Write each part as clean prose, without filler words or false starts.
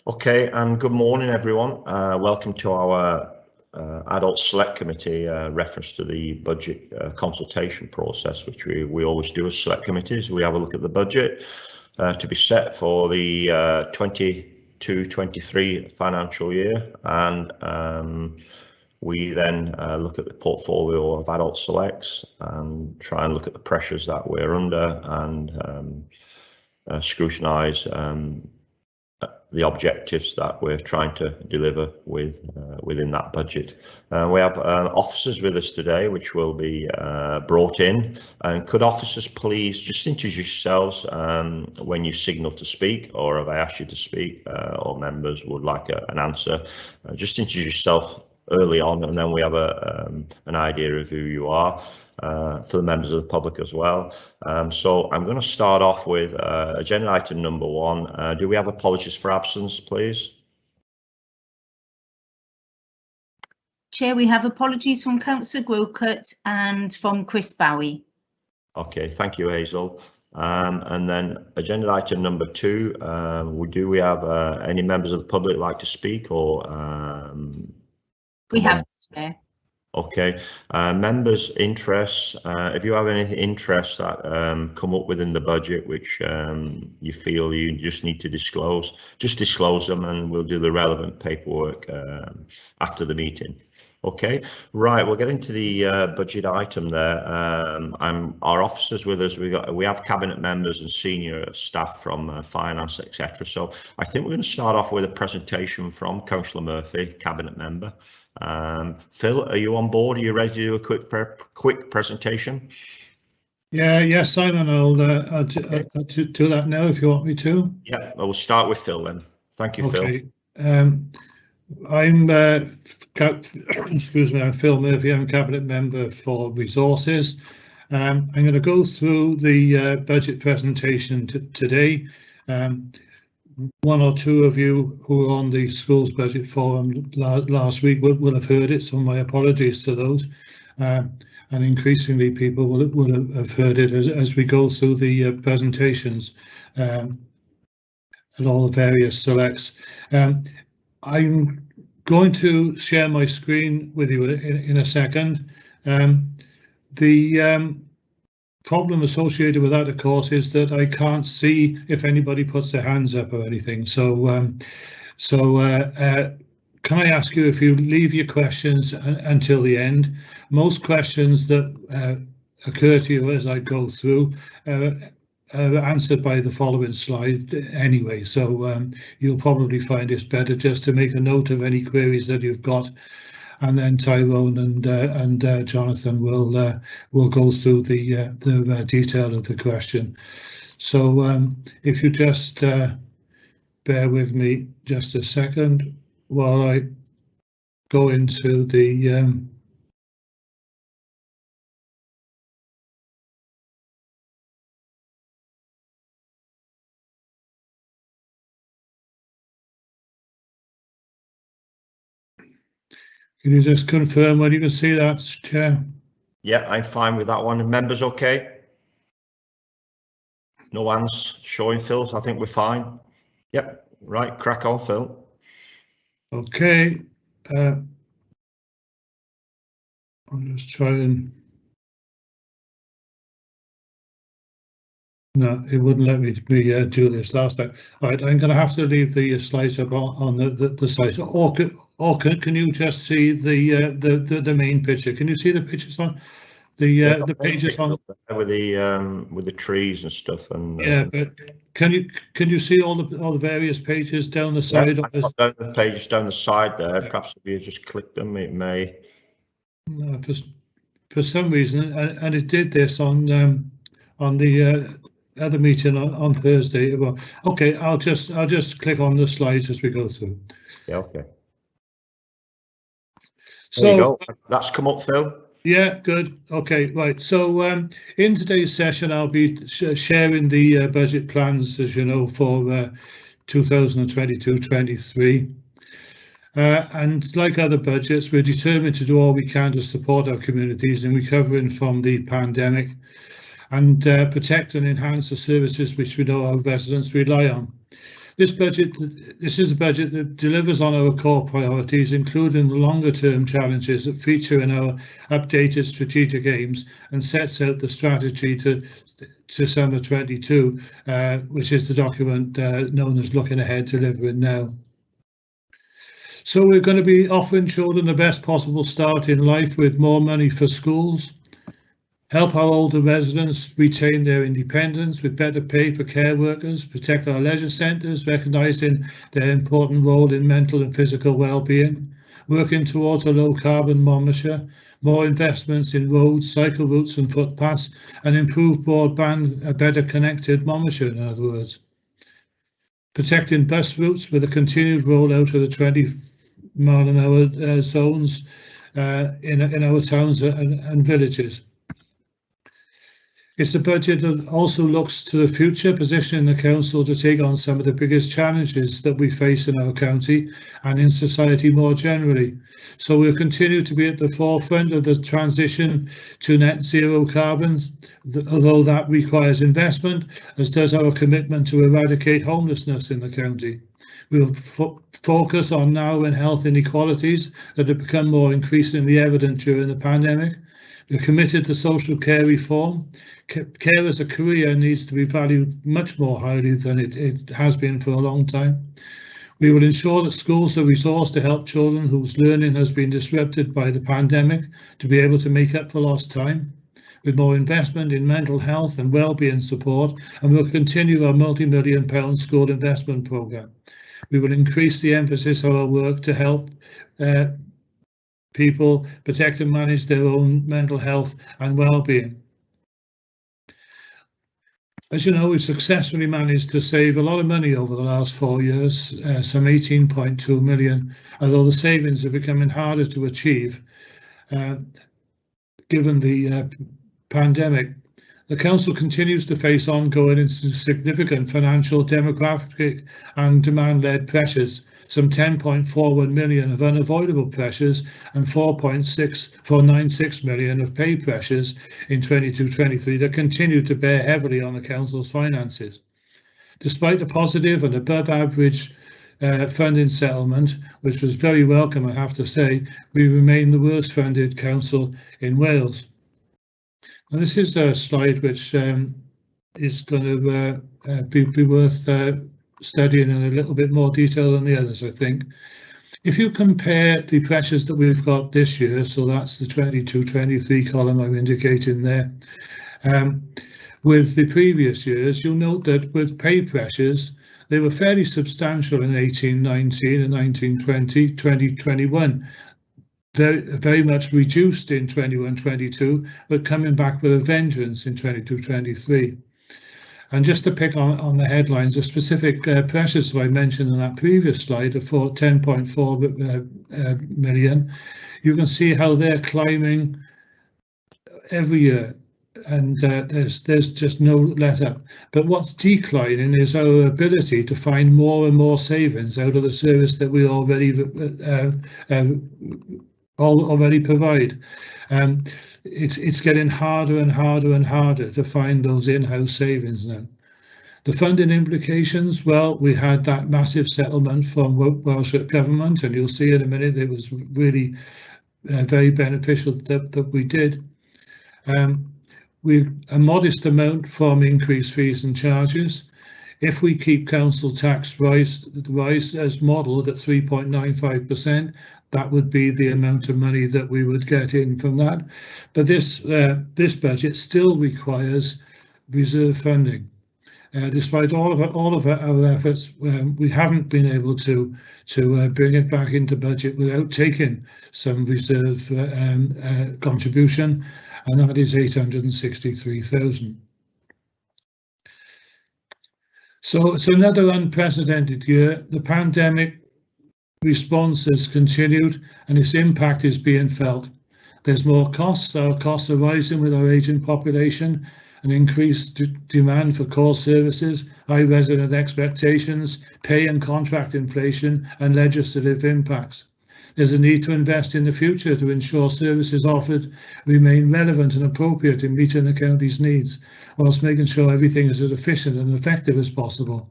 Okay, and good morning, everyone. Welcome to our Adult Select Committee reference to the budget consultation process, which we always do as select committees. We have a look at the budget to be set for the 22-23 financial year, and we then look at the portfolio of adult selects and try and look at the pressures that we're under and scrutinise the objectives that we're trying to deliver within that budget. We have officers with us today, which will be brought in. And could officers please just introduce yourselves when you signal to speak, or if I ask you to speak, or members would like an answer, just introduce yourself early on, and then we have an idea of who you are. For the members of the public as well. So I'm going to start off with agenda item number 1. Do we have apologies for absence, please? Chair, we have apologies from Councillor Grocott and from Chris Bowie. Okay, thank you, Hazel. And then agenda item number 2. Do we have any members of the public like to speak, or? We have, Chair. Okay, members' interests, if you have any interests that come up within the budget which you feel you just need to disclose, just disclose them and we'll do the relevant paperwork after the meeting. Okay, right, we'll get into the budget item there. Our officers with us, we have cabinet members and senior staff from finance, etc. So I think we're going to start off with a presentation from Councillor Murphy, cabinet member. Phil, are you on board? Are you ready to do a quick presentation? Yes, Simon, I'll do that now if you want me to. Yeah, we'll start with Phil then. Thank you, okay. Phil. I'm excuse me, I'm Phil Murphy. I'm cabinet member for resources. I'm going to go through the budget presentation today. One or two of you who were on the schools budget forum last week will have heard it, so my apologies to those. And increasingly people will have heard it as we go through the presentations and all the various selects. I'm going to share my screen with you in a second. The problem associated with that, of course, is that I can't see if anybody puts their hands up or anything. So, can I ask you if you leave your questions until the end? Most questions that occur to you as I go through are answered by the following slide anyway. So you'll probably find it's better just to make a note of any queries that you've got. And then Tyrone and Jonathan will go through the detail of the question. So if you just bear with me just a second while I go into the Can you just confirm when you can see that, Chair? Yeah, I'm fine with that one. Members okay? No hands showing, Phil, so I think we're fine. Yep, right, crack on, Phil. Okay. I'll just try and... No, it wouldn't let me do this last time. All right, I'm going to have to leave the slides up on the slides. Or can you just see the main picture? Can you see the pictures on the pages on with the trees and stuff? And yeah, but can you see all the various pages down the side? Yeah, of this? Down the pages down the side there. Perhaps if you just click them, it may. No, for some reason, and it did this on the other meeting on Thursday. Well, okay, I'll just click on the slides as we go through. Yeah, okay. So there you go. That's come up, Phil. Yeah, good. Okay, right. So in today's session, I'll be sharing the budget plans, as you know, for 2022-23. And like other budgets, we're determined to do all we can to support our communities in recovering from the pandemic and protect and enhance the services which we know our residents rely on. This is a budget that delivers on our core priorities, including the longer-term challenges that feature in our updated strategic aims, and sets out the strategy to summer 22, which is the document known as Looking Ahead, Delivering Now. So we're going to be offering children the best possible start in life with more money for schools, help our older residents retain their independence with better pay for care workers, protect our leisure centres, recognising their important role in mental and physical well-being, working towards a low-carbon Monmouthshire, more investments in roads, cycle routes and footpaths, and improved broadband, a better connected Monmouthshire, in other words. Protecting bus routes with a continued rollout of the 20-mile-an-hour zones in our towns and villages. It's a budget that also looks to the future, positioning the council to take on some of the biggest challenges that we face in our county and in society more generally. So we'll continue to be at the forefront of the transition to net zero carbon, although that requires investment, as does our commitment to eradicate homelessness in the county. We'll focus on narrowing health inequalities that have become more increasingly evident during the pandemic. We're committed to social care reform. Care as a career needs to be valued much more highly than it has been for a long time. We will ensure that schools are resourced to help children whose learning has been disrupted by the pandemic to be able to make up for lost time, with more investment in mental health and wellbeing support, and we'll continue our multi-million-pound school investment programme. We will increase the emphasis of our work to help people protect and manage their own mental health and well-being. As you know, we've successfully managed to save a lot of money over the last 4 years, some 18.2 million, although the savings are becoming harder to achieve given the pandemic. The council continues to face ongoing and significant financial, demographic and demand-led pressures, some 10.41 million of unavoidable pressures and 4.496 million of pay pressures in 22-23 that continue to bear heavily on the council's finances. Despite a positive and above average funding settlement, which was very welcome, I have to say, we remain the worst funded council in Wales. And this is a slide which is going to be worth studying in a little bit more detail than the others, I think. If you compare the pressures that we've got this year, so that's the 22-23 column I'm indicating there, with the previous years, you'll note that with pay pressures, they were fairly substantial in 18-19 and 19-20, 20-21. Very much reduced in 21-22, but coming back with a vengeance in 22-23. And just to pick on the headlines, the specific pressures that I mentioned in that previous slide of 10.4 million, you can see how they're climbing every year, and there's just no let up. But what's declining is our ability to find more and more savings out of the service that we already provide. It's getting harder and harder and harder to find those in-house savings now. The funding implications, well, we had that massive settlement from Welsh Government, and you'll see in a minute it was really very beneficial that we did. A modest amount from increased fees and charges. If we keep council tax rise as modelled at 3.95%, that would be the amount of money that we would get in from that. But this budget still requires reserve funding. Despite all of our efforts, we haven't been able to bring it back into budget without taking some reserve contribution, and that is 863,000. So it's another unprecedented year. The pandemic response has continued and its impact is being felt. There's more costs. Our costs are rising with our ageing population, an increased demand for core services, high resident expectations, pay and contract inflation, and legislative impacts. There's a need to invest in the future to ensure services offered remain relevant and appropriate in meeting the county's needs, whilst making sure everything is as efficient and effective as possible.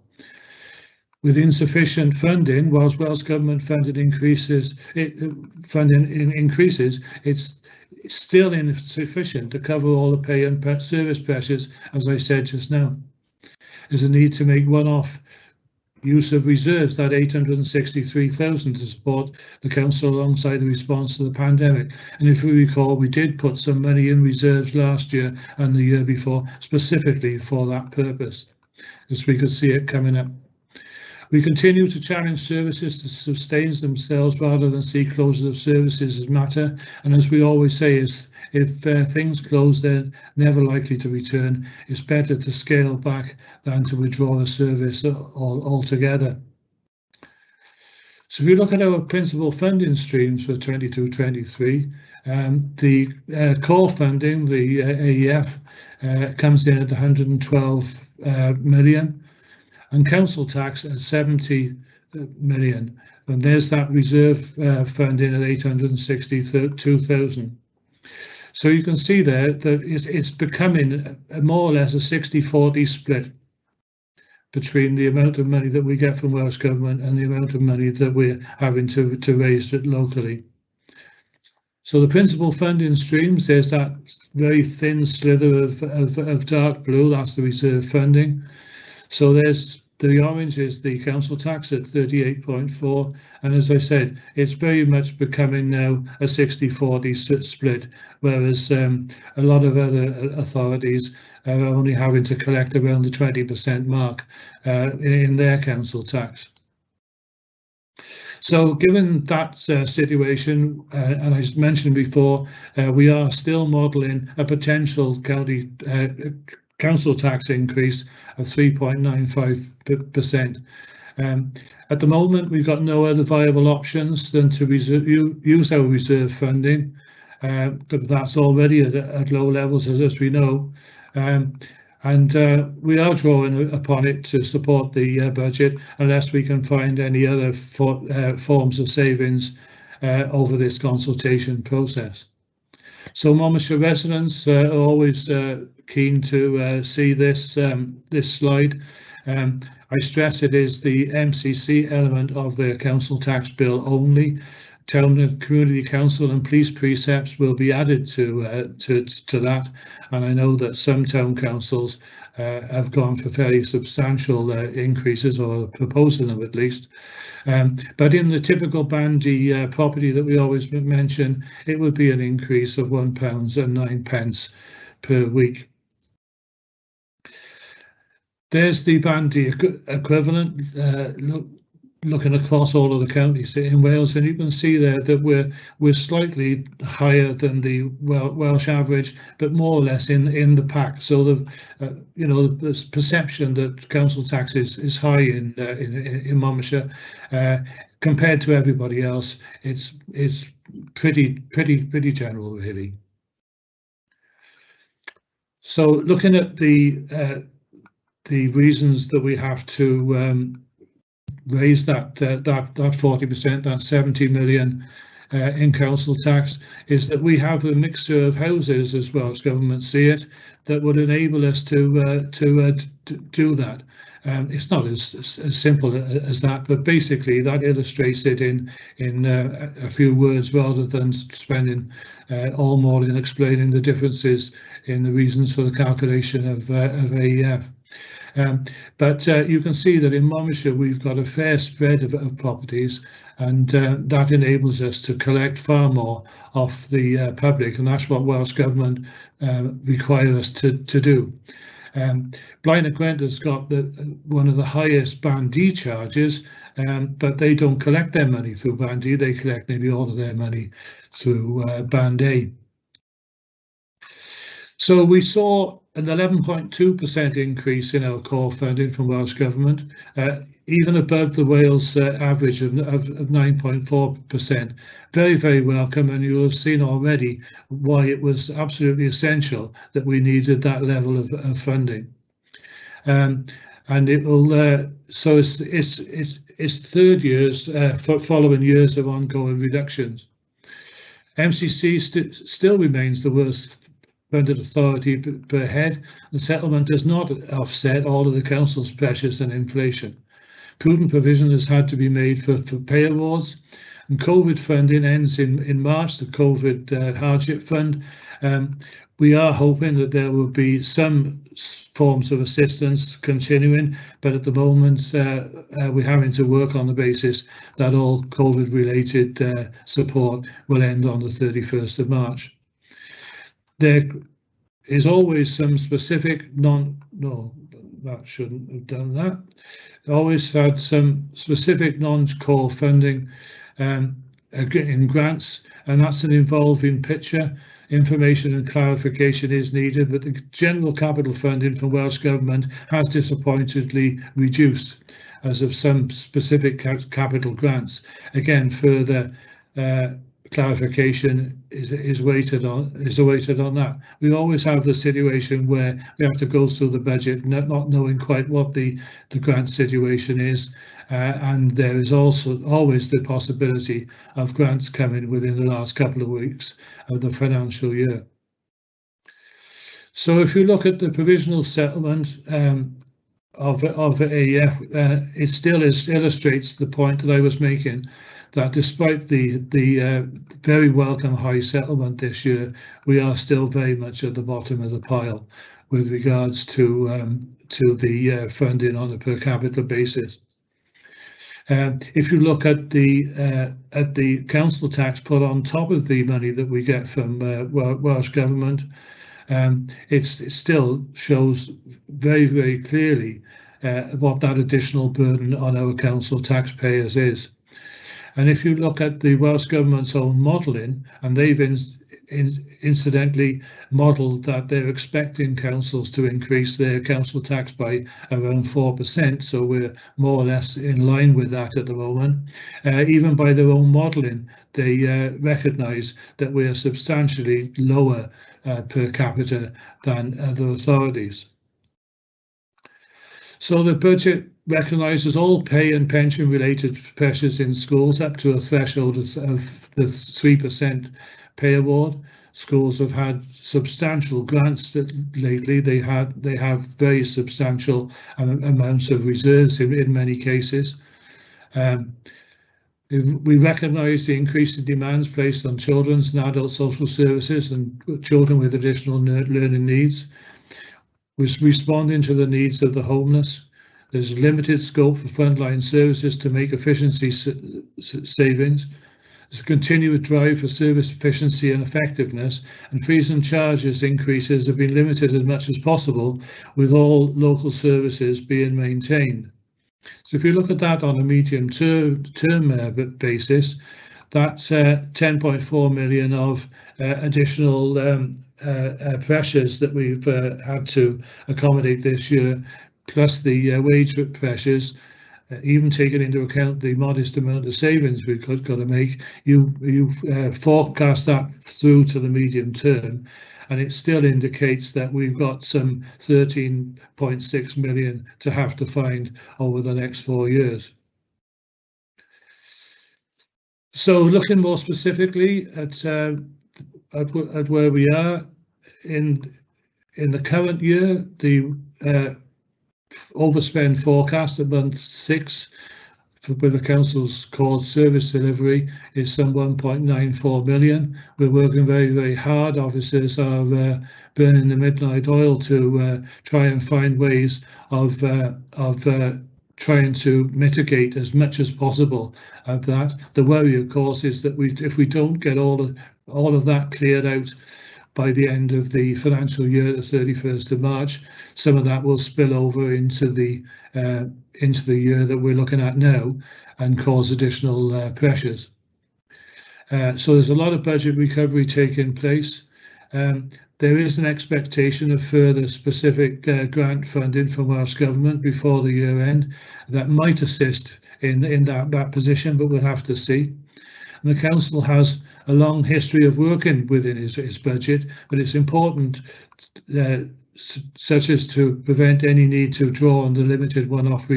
with insufficient funding, whilst Welsh Government funding increases, it's still insufficient to cover all the pay and service pressures, as I said just now. There's a need to make one-off use of reserves, that 863,000, to support the council alongside the response to the pandemic. And if we recall, we did put some money in reserves last year and the year before, specifically for that purpose, as we could see it coming up. We continue to challenge services to sustain themselves rather than see closures of services as matter. And as we always say, is if things close, they're never likely to return. It's better to scale back than to withdraw a service altogether. So if you look at our principal funding streams for 22-23, the core funding, the AEF, comes in at 112 million. And council tax at 70 million, and there's that reserve funding at 862,000. So you can see there that it's becoming more or less a 60-40 split between the amount of money that we get from Welsh Government and the amount of money that we're having to raise it locally. So the principal funding streams, there's that very thin slither of dark blue, that's the reserve funding. So there's the orange is the council tax at 38.4, and as I said, it's very much becoming now a 60-40 split, whereas a lot of other authorities are only having to collect around the 20% mark in their council tax. So given that situation, and I mentioned before, we are still modelling a potential council tax increase of 3.95%. At the moment, we've got no other viable options than to use our reserve funding, but that's already at low levels, as we know. And we are drawing upon it to support the budget unless we can find any other forms of savings over this consultation process. So Monmouthshire residents are always keen to see this this slide. I stress it is the MCC element of the council tax bill only. Town and community council and police precepts will be added to that, and I know that some town councils have gone for fairly substantial increases, or proposing them at least. But in the typical bandy property that we always mention, it would be an increase of £1.09 per week. There's the bandy equivalent. Looking across all of the counties in Wales, and you can see there that we're slightly higher than the Welsh average, but more or less in the pack. So the the perception that council tax is high in Monmouthshire compared to everybody else, it's pretty general really. So looking at the reasons that we have to raise that 40%, that 70 million in council tax, is that we have a mixture of houses, as well as government see it, that would enable us to do that. It's not as simple as that, but basically that illustrates it in a few words rather than spending all morning explaining the differences in the reasons for the calculation of AEF. But you can see that in Monmouthshire we've got a fair spread of properties, and that enables us to collect far more off the public, and that's what Welsh Government require us to do. Blaenau Gwent has got one of the highest Band D charges, but they don't collect their money through Band D, they collect nearly all of their money through Band A. So we saw an 11.2% increase in our core funding from Welsh Government, even above the Wales average of 9.4%. Very, very welcome, and you'll have seen already why it was absolutely essential that we needed that level of funding. And it will, so it's third years following years of ongoing reductions. MCC still remains the worst funded authority per head. The settlement does not offset all of the council's pressures and inflation. Prudent provision has had to be made for pay awards, and COVID funding ends in March, the COVID hardship fund. We are hoping that there will be some forms of assistance continuing, but at the moment we're having to work on the basis that all COVID-related support will end on the 31st of March. There is always some specific that shouldn't have done that. Always had some specific non-core funding in grants, and that's an evolving picture. Information and clarification is needed, but the general capital funding from Welsh Government has disappointingly reduced as of some specific capital grants. Again, further clarification is awaited on that. We always have the situation where we have to go through the budget not knowing quite what the grant situation is, and there is also always the possibility of grants coming within the last couple of weeks of the financial year. So if you look at the provisional settlement of AEF, it still illustrates the point that I was making, that despite the very welcome high settlement this year, we are still very much at the bottom of the pile with regards to the funding on a per capita basis. If you look at the council tax put on top of the money that we get from Welsh Government, it still shows very, very clearly what that additional burden on our council taxpayers is. And if you look at the Welsh Government's own modelling, and they've incidentally modelled that they're expecting councils to increase their council tax by around 4%, so we're more or less in line with that at the moment. Even by their own modelling, they recognise that we are substantially lower per capita than other authorities. So the budget recognises all pay and pension related pressures in schools up to a threshold of the 3% pay award. Schools have had substantial grants lately. They have very substantial amounts of reserves in many cases. We recognise the increase in demands placed on children's and adult social services and children with additional learning needs. We're responding to the needs of the homeless. There's limited scope for frontline services to make efficiency savings. There's a continued drive for service efficiency and effectiveness, and fees and charges increases have been limited as much as possible, with all local services being maintained. So if you look at that on a medium term basis, that's 10.4 million of additional pressures that we've had to accommodate this year, plus the wage pressures, even taking into account the modest amount of savings we've got to make. You forecast that through to the medium term, and it still indicates that we've got some 13.6 million to have to find over the next 4 years. So looking more specifically at where we are in the current year, the overspend forecast at month 6 with the council's core service delivery is some 1.94 million. We're working very, very hard. Officers are burning the midnight oil to try and find ways of trying to mitigate as much as possible of that. The worry, of course, is that if we don't get all of that cleared out by the end of the financial year, the 31st of March, some of that will spill over into the year that we're looking at now and cause additional pressures. So there's a lot of budget recovery taking place. There is an expectation of further specific grant funding from Welsh Government before the year end that might assist in that position, but we'll have to see. And the council has a long history of working within its budget, but it's important, such as to prevent any need to draw on the limited one-off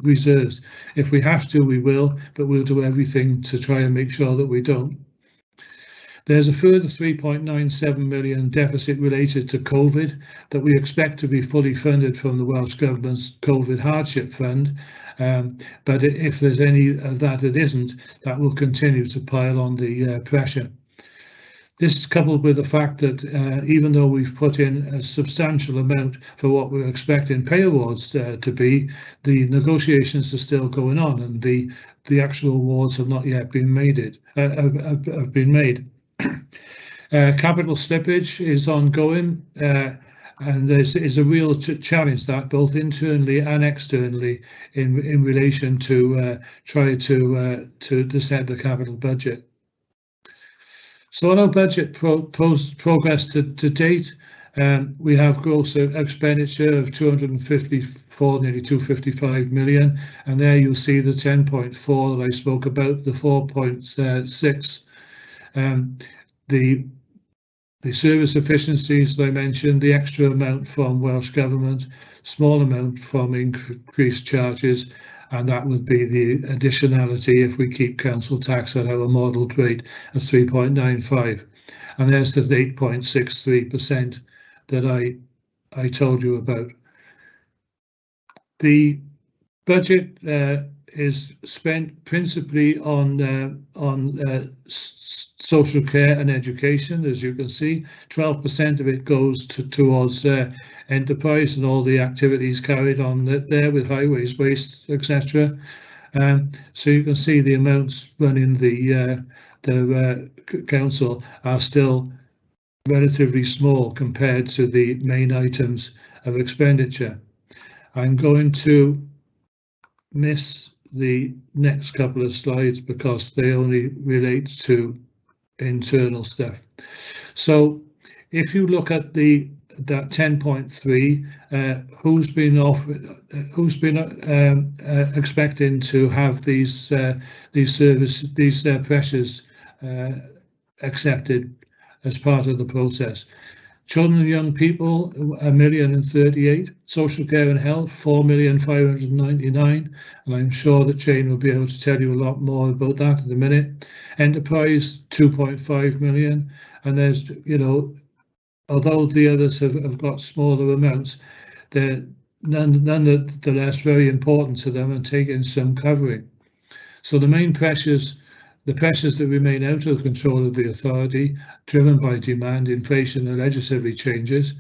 reserves. If we have to, we will, but we'll do everything to try and make sure that we don't. There's a further 3.97 million deficit related to COVID that we expect to be fully funded from the Welsh Government's COVID Hardship Fund. But if there's any of that isn't, that will continue to pile on the pressure. This is coupled with the fact that even though we've put in a substantial amount for what we're expecting pay awards to be, the negotiations are still going on, and the actual awards have not yet been made. Capital slippage is ongoing, and there's a real challenge that both internally and externally in relation to try to set the capital budget. So on our budget progress to date, we have gross expenditure of 254, nearly 255 million, and there you'll see the 10.4 that I spoke about, the 4.6. The service efficiencies that I mentioned, the extra amount from Welsh Government, small amount from increased charges, and that would be the additionality if we keep council tax at our modelled rate of 3.95. And there's the 8.63% that I told you about. The budget is spent principally on social care and education. As you can see, 12% of it goes towards enterprise and all the activities carried on there with highways, waste, etc. So you can see the amounts running the council are still relatively small compared to the main items of expenditure. I'm going to miss the next couple of slides because they only relate to internal stuff. So if you look at that 10.3, who's been expecting to have these pressures accepted as part of the process? Children and young people, 1,038,000. Social care and health, 4,599,000. And I'm sure that Jane will be able to tell you a lot more about that in a minute. Enterprise, 2.5 million. And there's, you know, although the others have got smaller amounts, they're nonetheless very important to them and taking some covering. So the main pressures, the pressures that remain out of the control of the authority, driven by demand, inflation and legislative changes,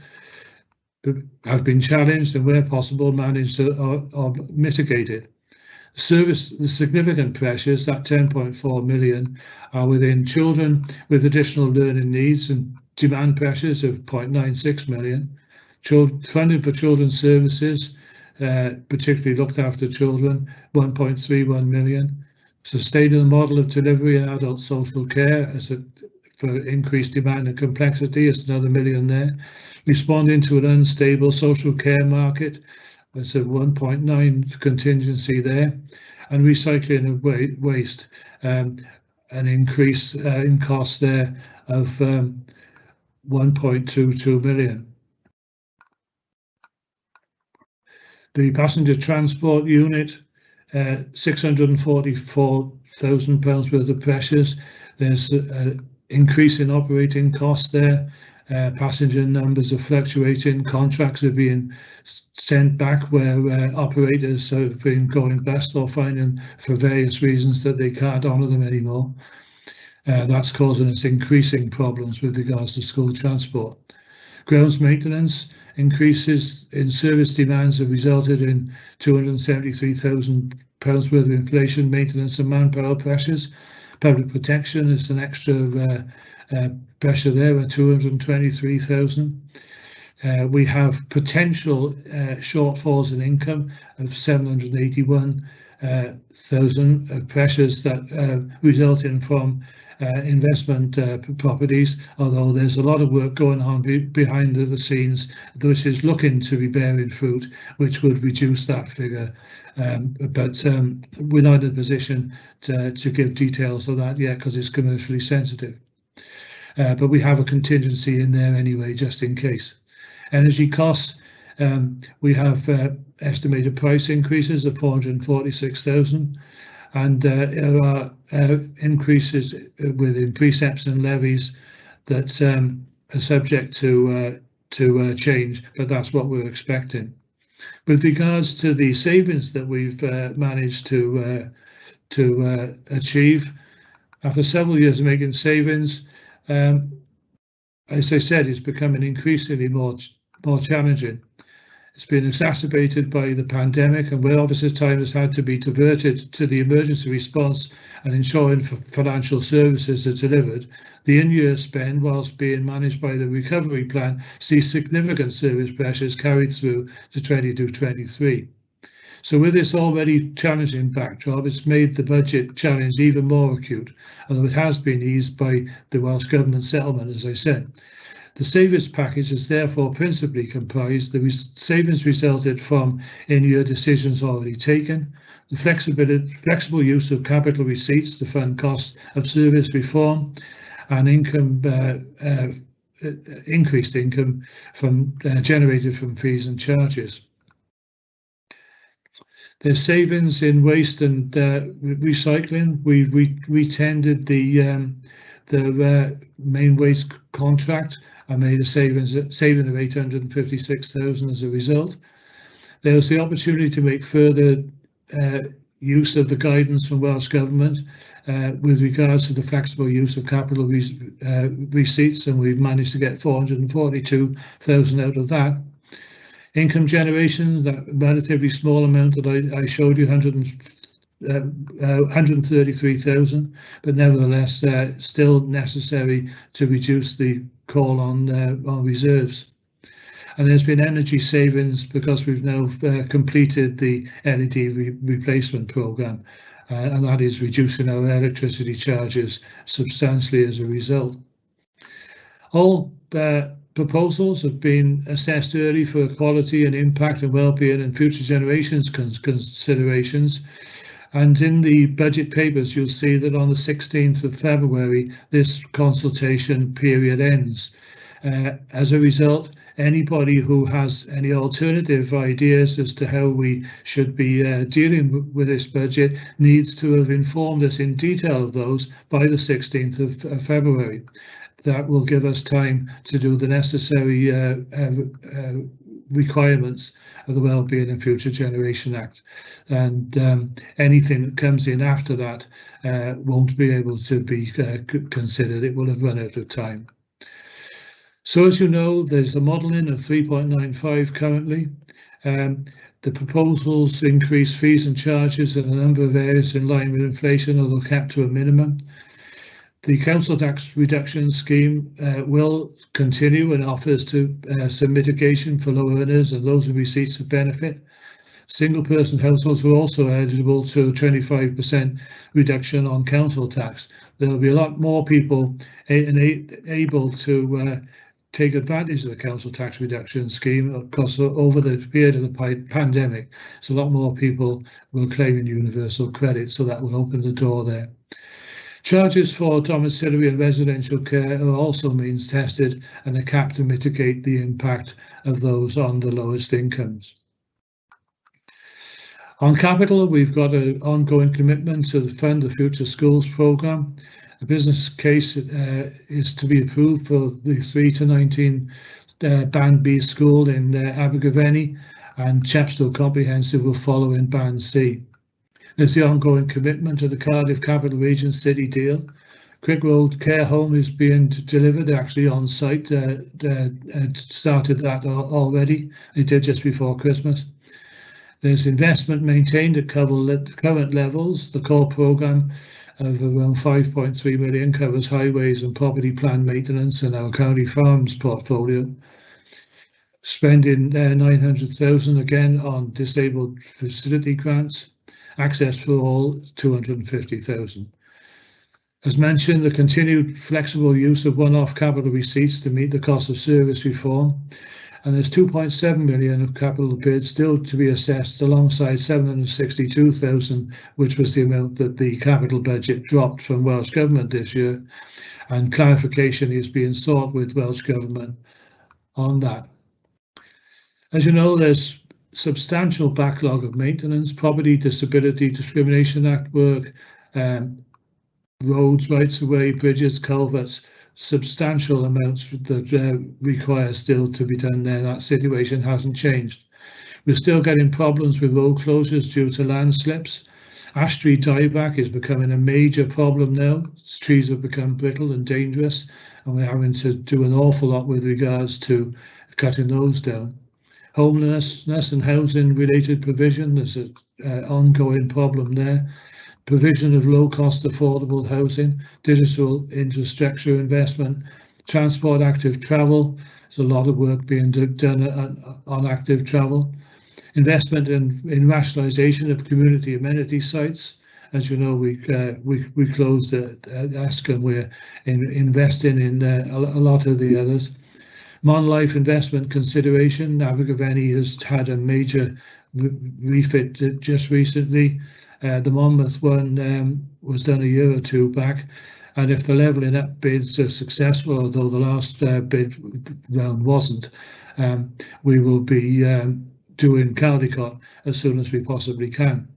have been challenged and where possible managed or mitigated. The significant pressures, that 10.4 million, are within children with additional learning needs and demand pressures of 0.96 million. Funding for children's services, particularly looked after children, 1.31 million. Sustaining the model of delivery and adult social care for increased demand and complexity is another million there. Responding to an unstable social care market, that's a 1.9 contingency there. And recycling of waste, an increase in cost there of 1.22 million. The passenger transport unit, £644,000 worth of pressures. There's an increase in operating costs there. Passenger numbers are fluctuating. Contracts are being sent back where operators have been going bust or finding for various reasons that they can't honour them anymore. That's causing us increasing problems with regards to school transport. Grounds maintenance increases in service demands have resulted in £273,000 worth of inflation, maintenance and manpower pressures. Public protection is an extra pressure there at 223,000. We have potential shortfalls in income of 781,000 pressures that resulting from investment properties, although there's a lot of work going on behind the scenes which is looking to be bearing fruit, which would reduce that figure. But we're not in a position to give details of that yet because it's commercially sensitive. But we have a contingency in there anyway, just in case. Energy costs, we have estimated price increases of 446,000. and there are increases within precepts and levies that are subject to change, but that's what we're expecting. With regards to the savings that we've managed to achieve after several years of making savings, as I said, it's becoming increasingly more challenging. It's been exacerbated by the pandemic, and where officers' time has had to be diverted to the emergency response and ensuring financial services are delivered, the in-year spend, whilst being managed by the recovery plan, sees significant service pressures carried through to 22-23. So with this already challenging backdrop, it's made the budget challenge even more acute, although it has been eased by the Welsh Government settlement, as I said. The savings package is therefore principally comprised the savings resulted from in-year decisions already taken, the flexible use of capital receipts to fund costs of service reform, and increased income generated from fees and charges. There's savings in waste and recycling. We retendered the main waste contract and made a saving of 856,000 as a result. There was the opportunity to make further use of the guidance from Welsh Government with regards to the flexible use of capital receipts, and we've managed to get 442,000 out of that. Income generation, that relatively small amount that I showed you, 133,000, but nevertheless still necessary to reduce the call on reserves. And there's been energy savings because we've now completed the LED replacement programme, and that is reducing our electricity charges substantially as a result. All proposals have been assessed early for quality and impact and well-being and future generations considerations. And in the budget papers, you'll see that on the 16th of February, this consultation period ends. As a result, anybody who has any alternative ideas as to how we should be dealing with this budget needs to have informed us in detail of those by the 16th of February. That will give us time to do the necessary requirements of the Wellbeing and Future Generation Act, and anything that comes in after that won't be able to be considered. It will have run out of time. So as you know, there's a modelling of 3.95 currently. The proposals increase fees and charges in a number of areas in line with inflation, although kept to a minimum. The council tax reduction scheme will continue and offers some mitigation for low earners and those with receipts of benefit. Single person households are also eligible to a 25% reduction on council tax. There will be a lot more people able to take advantage of the council tax reduction scheme, because over the period of the pandemic, so a lot more people will claim in universal credit, so that will open the door there. Charges for domiciliary and residential care are also means tested and are capped to mitigate the impact of those on the lowest incomes. On capital, we've got an ongoing commitment to fund the Future Schools programme. A business case is to be approved for the 3 to 19 Band B school in Abergavenny, and Chepstow Comprehensive will follow in Band C. There's the ongoing commitment to the Cardiff Capital Region City deal. Crick Road Care Home is being delivered actually on site, started that already. They did just before Christmas. There's investment maintained at current levels. The core programme of around 5.3 million covers highways and property plan maintenance in our county farms portfolio. Spending 900,000 again on disabled facility grants. Access for all, 250,000. As mentioned, the continued flexible use of one-off capital receipts to meet the cost of service reform, and there's 2.7 million of capital bids still to be assessed alongside 762,000, which was the amount that the capital budget dropped from Welsh Government this year, and clarification is being sought with Welsh Government on that. As you know, there's substantial backlog of maintenance, property, disability, discrimination act work, roads, rights of way, bridges, culverts, substantial amounts that require still to be done there. That situation hasn't changed. We're still getting problems with road closures due to landslips. Ash tree dieback is becoming a major problem now. Trees have become brittle and dangerous, and we're having to do an awful lot with regards to cutting those down. Homelessness and housing related provision, there's an ongoing problem there. Provision of low-cost affordable housing, digital infrastructure investment, transport, active travel. There's a lot of work being done on active travel. Investment in rationalisation of community amenity sites. As you know, we closed Ask, and we're investing in a lot of the others. Mon-life investment consideration. Abergavenny has had a major refit just recently. The Monmouth one was done a year or two back, and if the levelling up bids are successful, although the last bid round wasn't, we will be doing Caldicot as soon as we possibly can.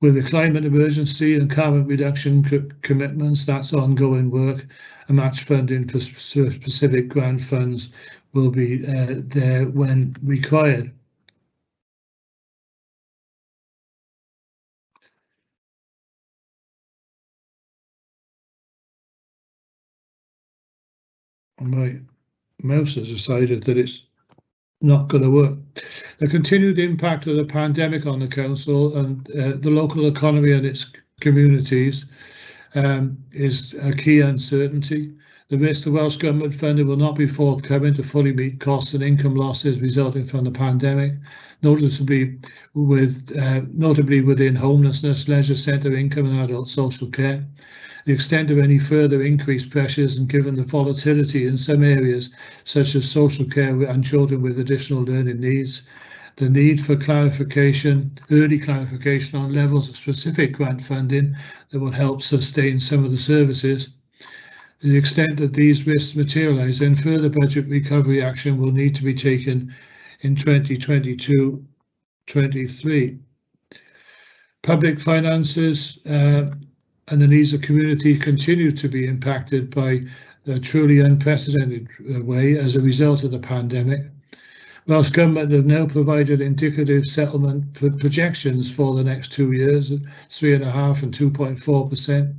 With the climate emergency and carbon reduction commitments, that's ongoing work. A match funding for specific grant funds will be there when required. My mouse has decided that it's not going to work. The continued impact of the pandemic on the council and the local economy and its communities is a key uncertainty. The risk the Welsh Government funding will not be forthcoming to fully meet costs and income losses resulting from the pandemic, notably within homelessness, leisure centre income and adult social care. The extent of any further increased pressures, and given the volatility in some areas such as social care and children with additional learning needs, the need for early clarification on levels of specific grant funding that will help sustain some of the services. To the extent that these risks materialise, then further budget recovery action will need to be taken in 2022-23. Public finances and the needs of community continue to be impacted by a truly unprecedented way as a result of the pandemic. Welsh Government have now provided indicative settlement projections for the next 2 years, 3.5% and 2.4%,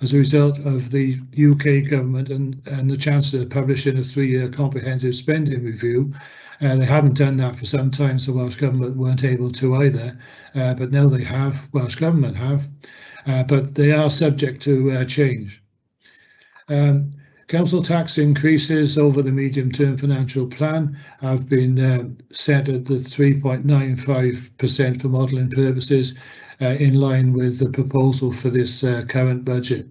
as a result of the UK Government and the Chancellor publishing a 3-year comprehensive spending review. They haven't done that for some time, so Welsh Government weren't able to either, but now they have, Welsh Government have. But they are subject to change. Council tax increases over the medium-term financial plan have been set at the 3.95% for modelling purposes, in line with the proposal for this current budget.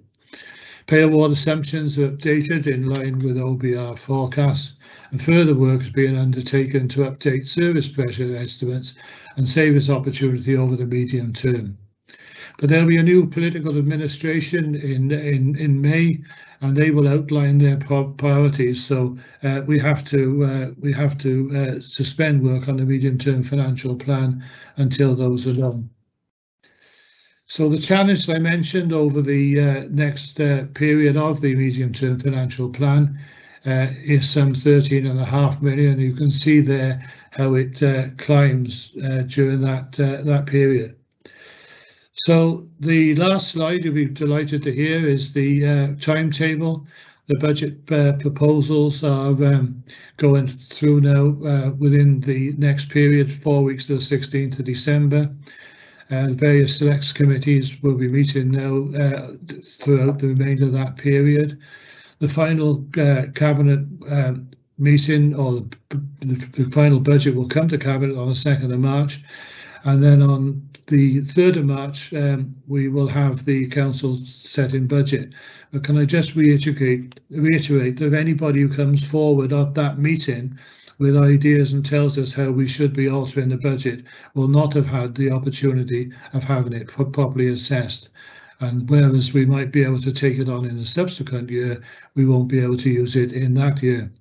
Pay award assumptions are updated in line with OBR forecasts, and further work is being undertaken to update service pressure estimates and savings opportunity over the medium term. But there'll be a new political administration in May, and they will outline their priorities. So we have to suspend work on the medium-term financial plan until those are done. So the challenge that I mentioned over the next period of the medium-term financial plan is some 13.5 million. You can see there how it climbs during that period. So the last slide you'll be delighted to hear is the timetable. The budget proposals are going through now within the next period, 4 weeks to the 16th of December. Various select committees will be meeting now throughout the remainder of that period. The final cabinet meeting, or the final budget, will come to cabinet on the 2nd of March, and then on the 3rd of March we will have the council setting budget. But can I just reiterate that if anybody who comes forward at that meeting with ideas and tells us how we should be altering the budget will not have had the opportunity of having it properly assessed. And whereas we might be able to take it on in a subsequent year, we won't be able to use it in that year.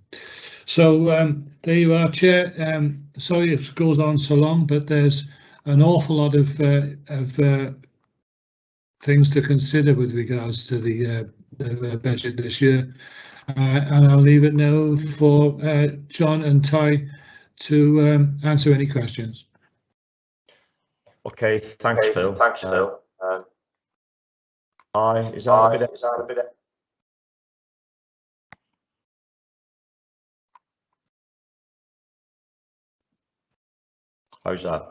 So there you are, Chair. Sorry it goes on so long, but there's an awful lot of things to consider with regards to the budget this year. And I'll leave it now for John and Ty to answer any questions. Okay, thanks, Phil. Thanks, Phil. Is that a bit? How's that?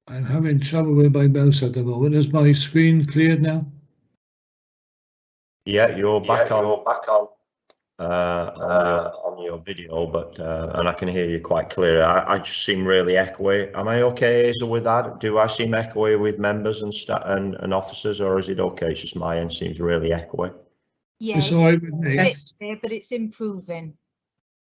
I'm having trouble with my mouse at the moment. Is my screen cleared now? Yeah, you're back on. On your video, but and I can hear you quite clear. I just seem really echoey. Am I okay, Hazel, with that? Do I seem echoey with members and and officers, or is it okay? It's just my end seems really echoey. Yeah, It's all right with me. it's there, but it's improving.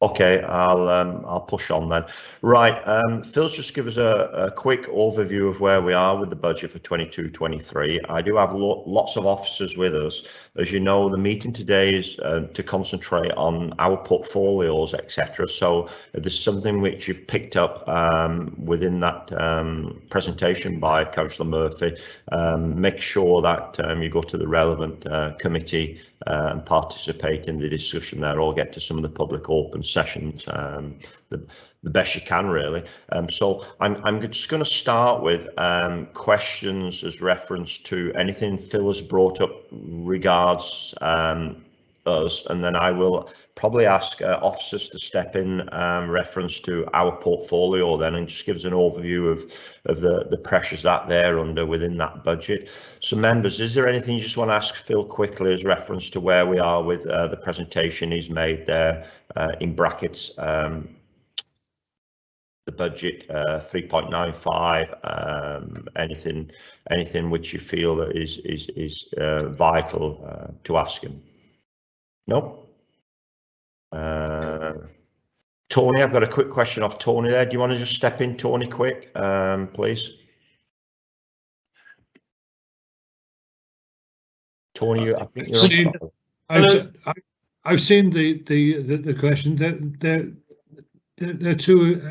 Okay, I'll push on then. Right, Phil's just give us a quick overview of where we are with the budget for 22-23. I do have lots of officers with us. As you know, the meeting today is to concentrate on our portfolios, etc. So if there's something which you've picked up within that presentation by Councillor Murphy, make sure that you go to the relevant committee and participate in the discussion there, or get to some of the public open sessions the best you can, really. So I'm just going to start with questions as reference to anything Phil has brought up regards us, and then I will probably ask officers to step in reference to our portfolio then, and just give us an overview of the pressures that they're under within that budget. So members, is there anything you just want to ask Phil quickly as reference to where we are with the presentation he's made there in brackets? The budget 3.95, anything which you feel that is vital to ask him? No. Tony, I've got a quick question off Tony there. Do you want to just step in, Tony, quick, please? Tony, I think you're on. I've seen the question. They're two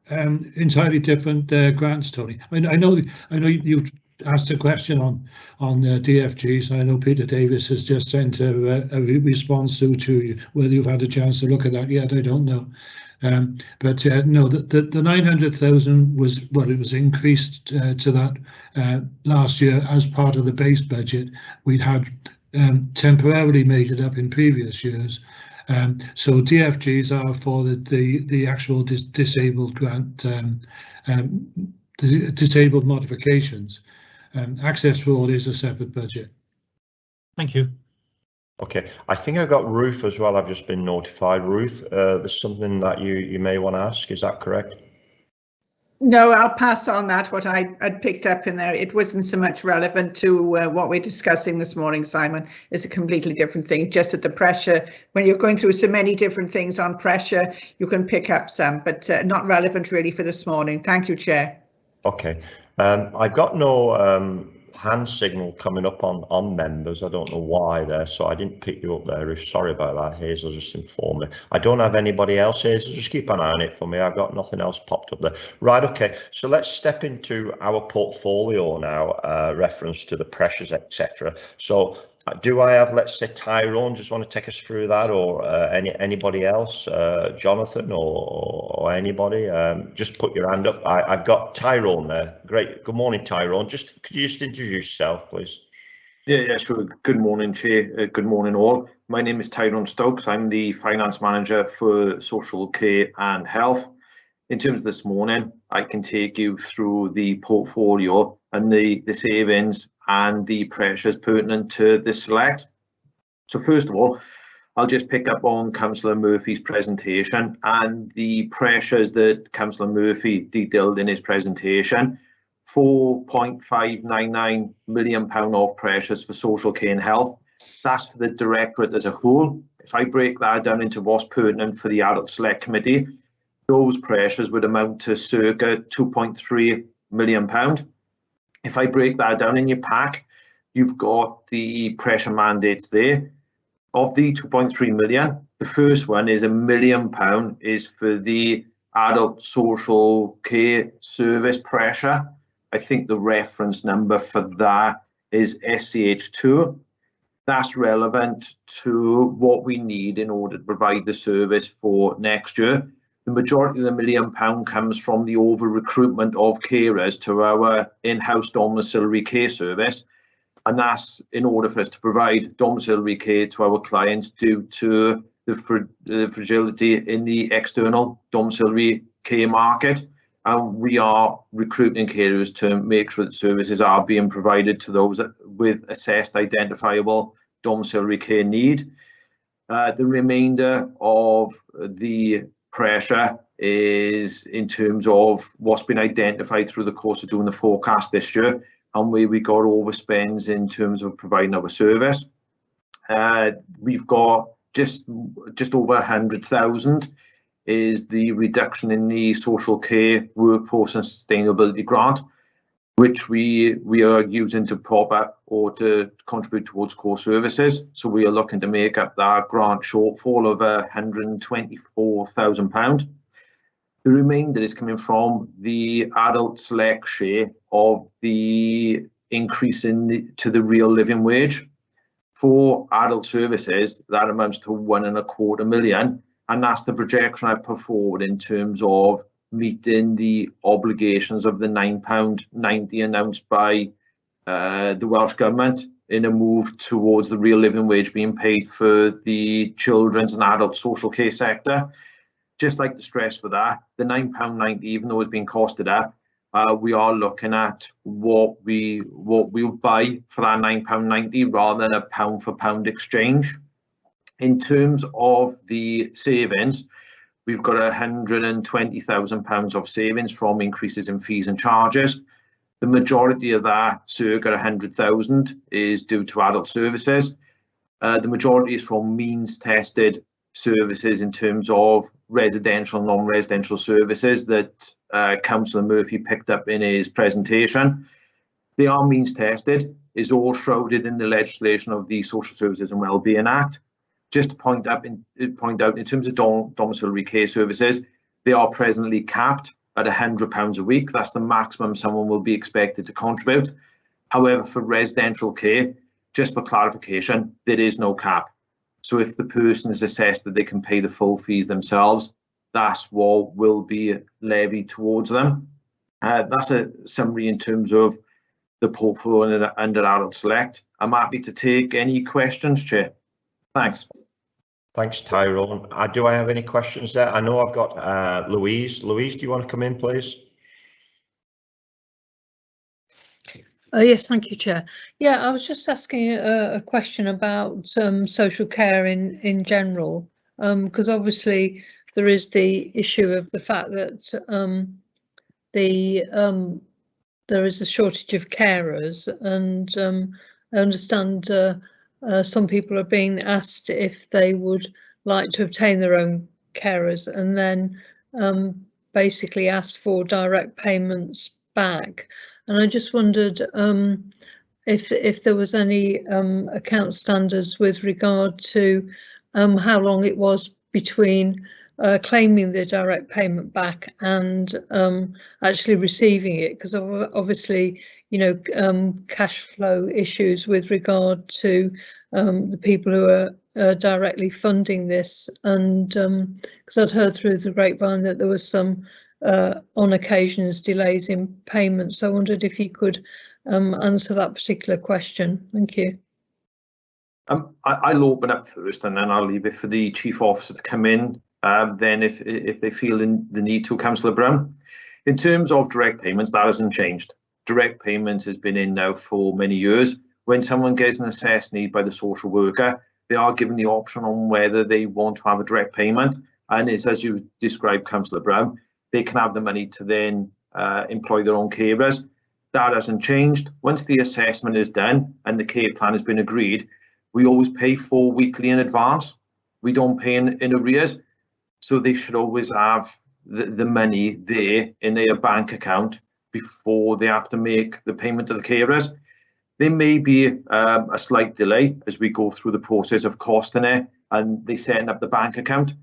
entirely different grants, Tony. I know you've asked a question on DFGs, and I know Peter Davis has just sent a response to you. Whether you've had a chance to look at that yet, I don't know. But no, the 900,000 was what it was increased to that last year as part of the base budget. We'd had temporarily made it up in previous years. So DFGs are for the actual disabled grant, disabled modifications. Access for all is a separate budget. Thank you. Okay, I think I've got Ruth as well. I've just been notified. Ruth, there's something that you may want to ask. Is that correct? No, I'll pass on that. What I'd picked up in there, it wasn't so much relevant to what we're discussing this morning, Simon. It's a completely different thing. Just at the pressure, when you're going through so many different things on pressure, you can pick up some, but not relevant really for this morning. Thank you, Chair. Okay, I've got no hand signal coming up on members. I don't know why there, so I didn't pick you up there. Sorry about that, Hazel, just inform me. I don't have anybody else, Hazel, just keep an eye on it for me. I've got nothing else popped up there. Right, okay, so let's step into our portfolio now, reference to the pressures, etc. So do I have, let's say, Tyrone, just want to take us through that, or anybody else, Jonathan or anybody? Just put your hand up. I've got Tyrone there. Great. Good morning, Tyrone. Could you just introduce yourself, please? Yeah, sure. Good morning, Chair. Good morning, all. My name is Tyrone Stokes. I'm the Finance Manager for Social Care and Health. In terms of this morning, I can take you through the portfolio and the savings and the pressures pertinent to this select. So first of all, I'll just pick up on Councillor Murphy's presentation and the pressures that Councillor Murphy detailed in his presentation. £4.599 million of pressures for social care and health. That's for the Directorate as a whole. If I break that down into what's pertinent for the Adult Select Committee, those pressures would amount to circa £2.3 million. If I break that down in your pack, you've got the pressure mandates there. Of the 2.3 million, the first one is £1 million is for the adult social care service pressure. I think the reference number for that is SCH2. That's relevant to what we need in order to provide the service for next year. The majority of the £1 million comes from the over recruitment of carers to our in-house domiciliary care service. And that's in order for us to provide domiciliary care to our clients due to the fragility in the external domiciliary care market. And we are recruiting carers to make sure that services are being provided to those with assessed identifiable domiciliary care need. The remainder of the pressure is in terms of what's been identified through the course of doing the forecast this year, and where we got overspends in terms of providing our service. We've got just over 100,000 is the reduction in the social care workforce and sustainability grant, which we are using to prop up or to contribute towards core services. So we are looking to make up that grant shortfall of £124,000. The remainder is coming from the adult select share of the increase to the real living wage. For adult services, that amounts to £1.25 million, and that's the projection I put forward in terms of meeting the obligations of the £9.90 announced by the Welsh Government in a move towards the real living wage being paid for the children's and adult social care sector. Just like the stress for that, the £9.90, even though it's been costed up, we are looking at what we'll buy for that £9.90 rather than a pound for pound exchange. In terms of the savings, we've got £120,000 of savings from increases in fees and charges. The majority of that, circa 100,000, is due to adult services. The majority is from means tested services in terms of residential and non-residential services that Councillor Murphy picked up in his presentation. They are means tested, is all shrouded in the legislation of the Social Services and Wellbeing Act. Just to point out in terms of domiciliary care services, they are presently capped at £100 a week. That's the maximum someone will be expected to contribute. However, for residential care, just for clarification, there is no cap. So if the person is assessed that they can pay the full fees themselves, that's what will be levied towards them. That's a summary in terms of the portfolio under Adult Select. I'm happy to take any questions, Chair. Thanks. Thanks, Tyrone. Do I have any questions there? I know I've got Louise. Louise, do you want to come in, please? Yes, thank you, Chair. Yeah, I was just asking a question about social care in general, because obviously there is the issue of the fact that there is a shortage of carers, and I understand some people are being asked if they would like to obtain their own carers and then basically ask for direct payments back. And I just wondered if there was any account standards with regard to how long it was between claiming the direct payment back and actually receiving it, because obviously, you know, cash flow issues with regard to the people who are directly funding this, and because I'd heard through the grapevine that there was some on occasions delays in payments. So I wondered if you could answer that particular question. Thank you. I'll open up first and then I'll leave it for the Chief Officer to come in then if they feel the need to. Councillor Brown. In terms of direct payments, that hasn't changed. Direct payments has been in now for many years. When someone gets an assessed need by the social worker, they are given the option on whether they want to have a direct payment, and it's as you described, Councillor Brown, they can have the money to then employ their own carers. That hasn't changed. Once the assessment is done and the care plan has been agreed, we always pay for weekly in advance. We don't pay in arrears. So they should always have the money there in their bank account before they have to make the payment to the carers. There may be a slight delay as we go through the process of costing it and they setting up the bank account,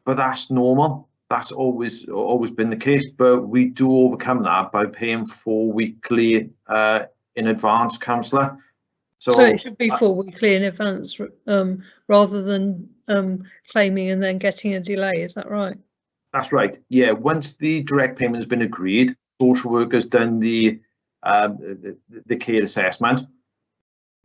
but that's normal. That's always been the case, but we do overcome that by paying 4 weekly in advance, councillor. So it should be 4 weekly in advance rather than claiming and then getting a delay, is that right? That's right, yeah. Once the direct payment has been agreed, social worker's done the care assessment.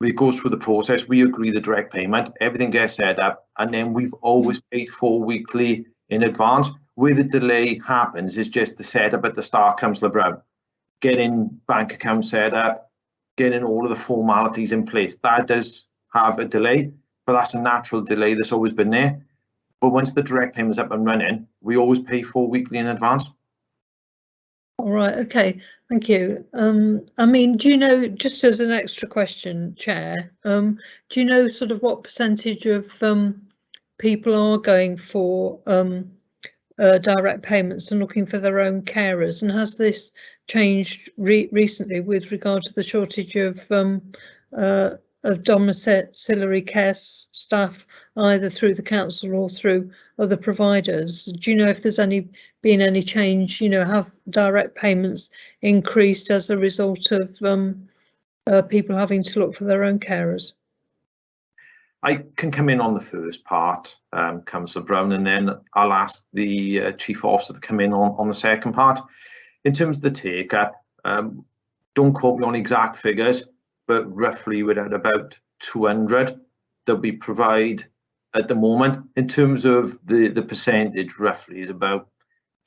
It goes through the process, we agree the direct payment, everything gets set up, and then we've always paid 4 weekly in advance. Where the delay happens is just the setup at the start, Councillor Brown. Getting bank account set up, getting all of the formalities in place. That does have a delay, but that's a natural delay that's always been there. But once the direct payment's up and running, we always pay 4 weekly in advance. All right, okay, thank you. I mean, do you know, just as an extra question, Chair, do you know sort of what percentage of people are going for direct payments and looking for their own carers, and has this changed recently with regard to the shortage of domiciliary care staff, either through the council or through other providers? Do you know if there's been any change? You know, have direct payments increased as a result of people having to look for their own carers? I can come in on the first part, Councillor Brown, and then I'll ask the Chief Officer to come in on the second part. In terms of the take-up, don't quote me on exact figures, but roughly we're at about 200 that we provide at the moment. In terms of the percentage, roughly is about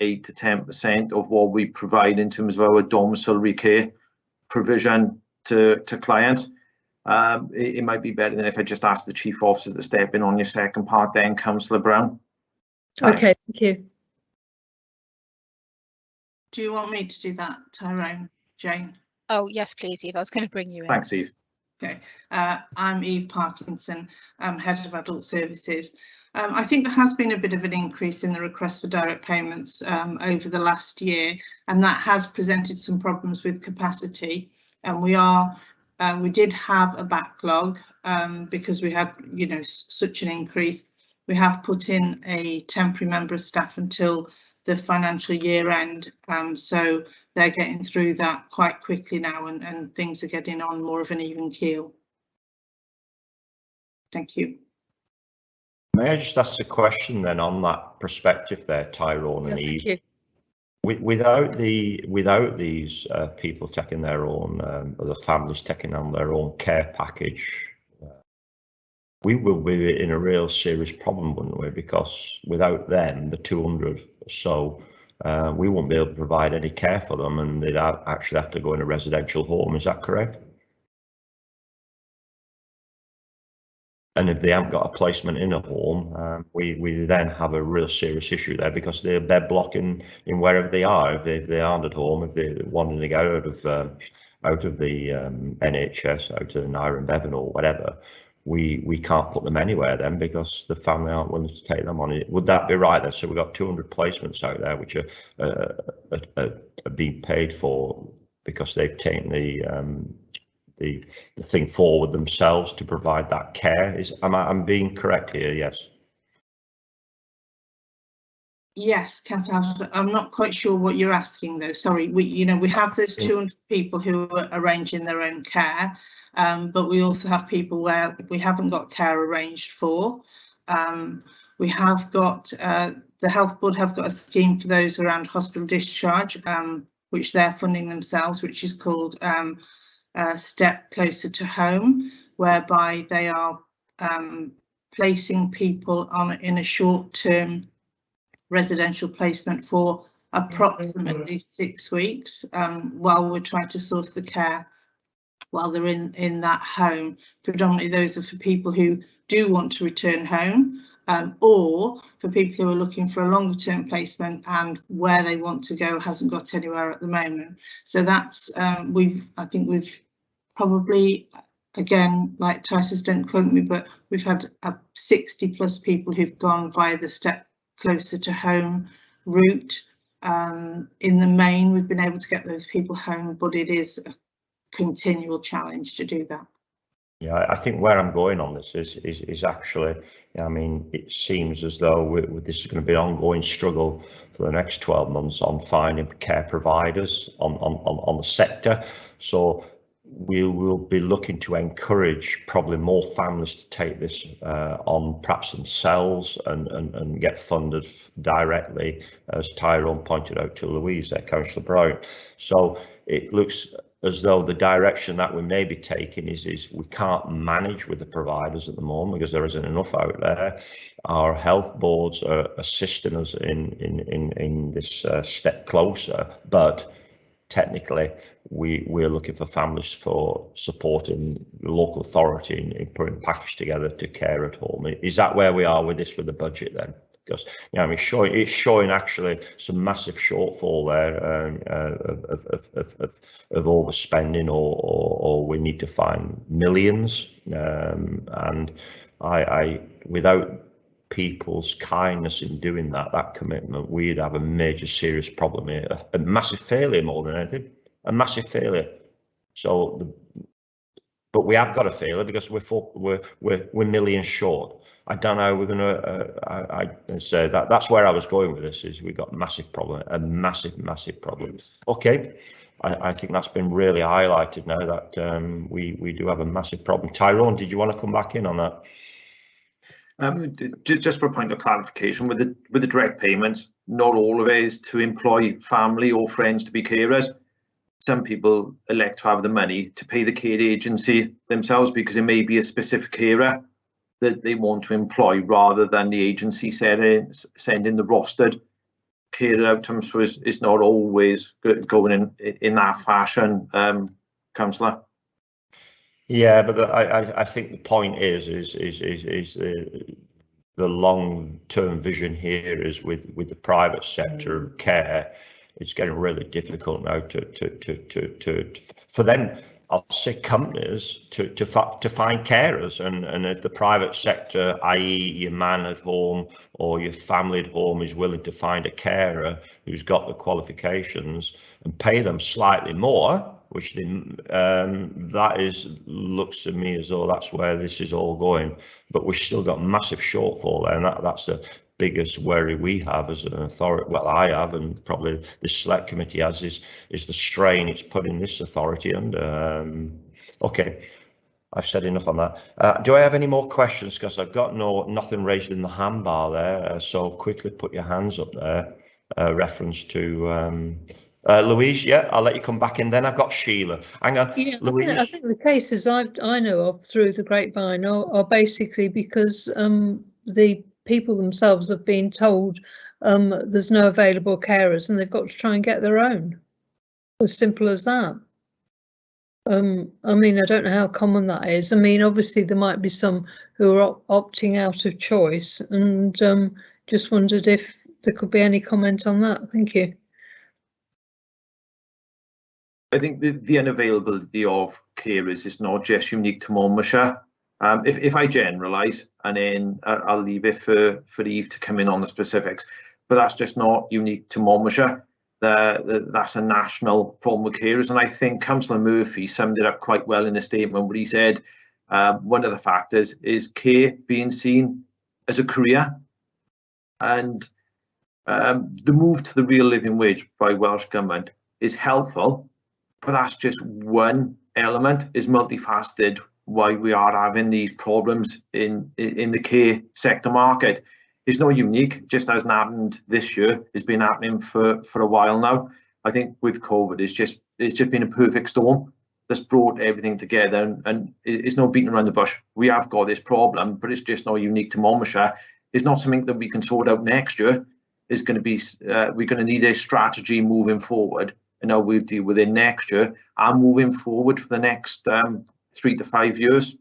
8 to 10% of what we provide in terms of our domiciliary care provision to clients. It might be better than if I just asked the Chief Officer to step in on your second part then, Councillor Brown. Thanks. Okay, thank you. Do you want me to do that, Tyrone? Jane? Oh, yes, please, Eve. I was going to bring you in. Thanks, Eve. Okay, I'm Eve Parkinson, Head of Adult Services. I think there has been a bit of an increase in the request for direct payments over the last year, and that has presented some problems with capacity. And we did have a backlog because we had, you know, such an increase. We have put in a temporary member of staff until the financial year end, so they're getting through that quite quickly now, and things are getting on more of an even keel. Thank you. May I just ask a question then on that perspective there, Tyrone and Eve? Thank you. Without these people taking their own, or the families taking on their own care package, we will be in a real serious problem, wouldn't we? Because without them, the 200 or so, we won't be able to provide any care for them, and they'd actually have to go in a residential home. Is that correct? And if they haven't got a placement in a home, we then have a real serious issue there, because they're blocking in wherever they are. If they aren't at home, if they're wanting to get out of the NHS, out of the Naira and Bevan or whatever, we can't put them anywhere then, because the family aren't willing to take them on. Would that be right then? So we've got 200 placements out there which are being paid for because they've taken the thing forward themselves to provide that care. I'm being correct here? Yes. Yes, Councillor, I'm not quite sure what you're asking though. Sorry, we have those 200 people who are arranging their own care, but we also have people where we haven't got care arranged for. We have got the Health Board have got a scheme for those around hospital discharge, which they're funding themselves, which is called Step Closer to Home, whereby they are placing people in a short-term residential placement for approximately 6 weeks while we're trying to source the care while they're in that home. Predominantly those are for people who do want to return home, or for people who are looking for a longer term placement and where they want to go hasn't got anywhere at the moment. So that's I think we've probably, again, like Ty says, don't quote me, but we've had 60 plus people who've gone via the Step Closer to Home route. In the main, we've been able to get those people home, but it is continual challenge to do that. Yeah, I think where I'm going on this is actually, I mean, it seems as though this is going to be an ongoing struggle for the next 12 months on finding care providers on the sector. So we will be looking to encourage probably more families to take this on perhaps themselves and get funded directly, as Tyrone pointed out to Louise there, Councillor Brown. So it looks as though the direction that we may be taking is we can't manage with the providers at the moment because there isn't enough out there. Our health boards are assisting us in this step closer, but technically we're looking for families for supporting the local authority in putting a package together to care at home. Is that where we are with this, with the budget then? Because I mean, it's showing actually some massive shortfall there of overspending, or we need to find millions. And I without people's kindness in doing that commitment, we'd have a major serious problem here, a massive failure more than anything, a massive failure. So, but we have got a failure because we're millions short. I don't know how we're going to. I say that's where I was going with this. Is we got a massive problem, a massive problem. Okay, I think that's been really highlighted now that we do have a massive problem. Tyrone, did you want to come back in on that? Just for a point of clarification, with the direct payments, not all of it is to employ family or friends to be carers. Some people elect to have the money to pay the care agency themselves because it may be a specific carer that they want to employ rather than the agency sending the rostered carer out to them. So it's not always going in that fashion, Councillor. Yeah, but I think the point is the long-term vision here is with the private sector of care. It's getting really difficult now for them. I'll say companies to find carers, and if the private sector, i.e. your man at home or your family at home, is willing to find a carer who's got the qualifications and pay them slightly more, which looks to me as though that's where this is all going. But we've still got massive shortfall there, and that's the biggest worry we have as an authority. Well, I have, and probably the select committee has, is the strain it's putting this authority under. Okay, I've said enough on that. Do I have any more questions? Because I've got nothing raised in the handbar there. So quickly put your hands up there. Reference to Louise. Yeah, I'll let you come back in. Then I've got Sheila. Hang on, yeah, Louise. I think the cases I know of through the grapevine are basically because the people themselves have been told there's no available carers and they've got to try and get their own. As simple as that. I mean, I don't know how common that is. I mean, obviously there might be some who are opting out of choice, and just wondered if there could be any comment on that. Thank you. I think the unavailability of carers is not just unique to Monmouthshire. If I generalise, and then I'll leave it for Eve to come in on the specifics, but that's just not unique to Monmouthshire. That's a national problem with carers, and I think Councillor Murphy summed it up quite well in a statement where he said one of the factors is care being seen as a career, and the move to the real living wage by Welsh Government is helpful, but that's just one element. Is multifaceted why we are having these problems in the care sector market. It's not unique, just hasn't happened this year. It's been happening for a while now. I think with COVID, it's just been a perfect storm that's brought everything together, and it's not beating around the bush. We have got this problem, but it's just not unique to Monmouthshire. It's not something that we can sort out next year. It's going to be we're going to need a strategy moving forward, and how we'll deal with it next year and moving forward for the next 3 to 5 years.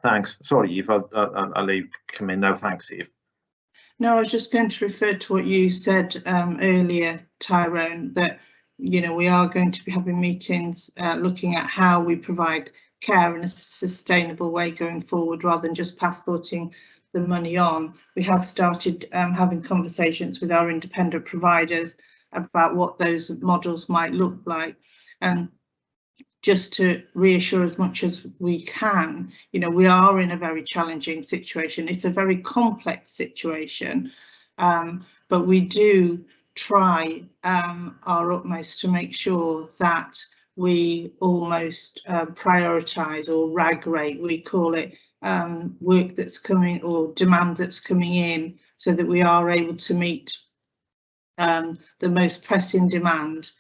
Thanks. Sorry, Eve, I'll let you come in now. Thanks, Eve. No, I was just going to refer to what you said earlier, Tyrone, that we are going to be having meetings looking at how we provide care in a sustainable way going forward, rather than just passporting the money on. We have started having conversations with our independent providers about what those models might look like. And just to reassure as much as we can, you know, we are in a very challenging situation. It's a very complex situation, but we do try our utmost to make sure that we almost prioritise or RAG rate, we call it, work that's coming or demand that's coming in, so that we are able to meet the most pressing demand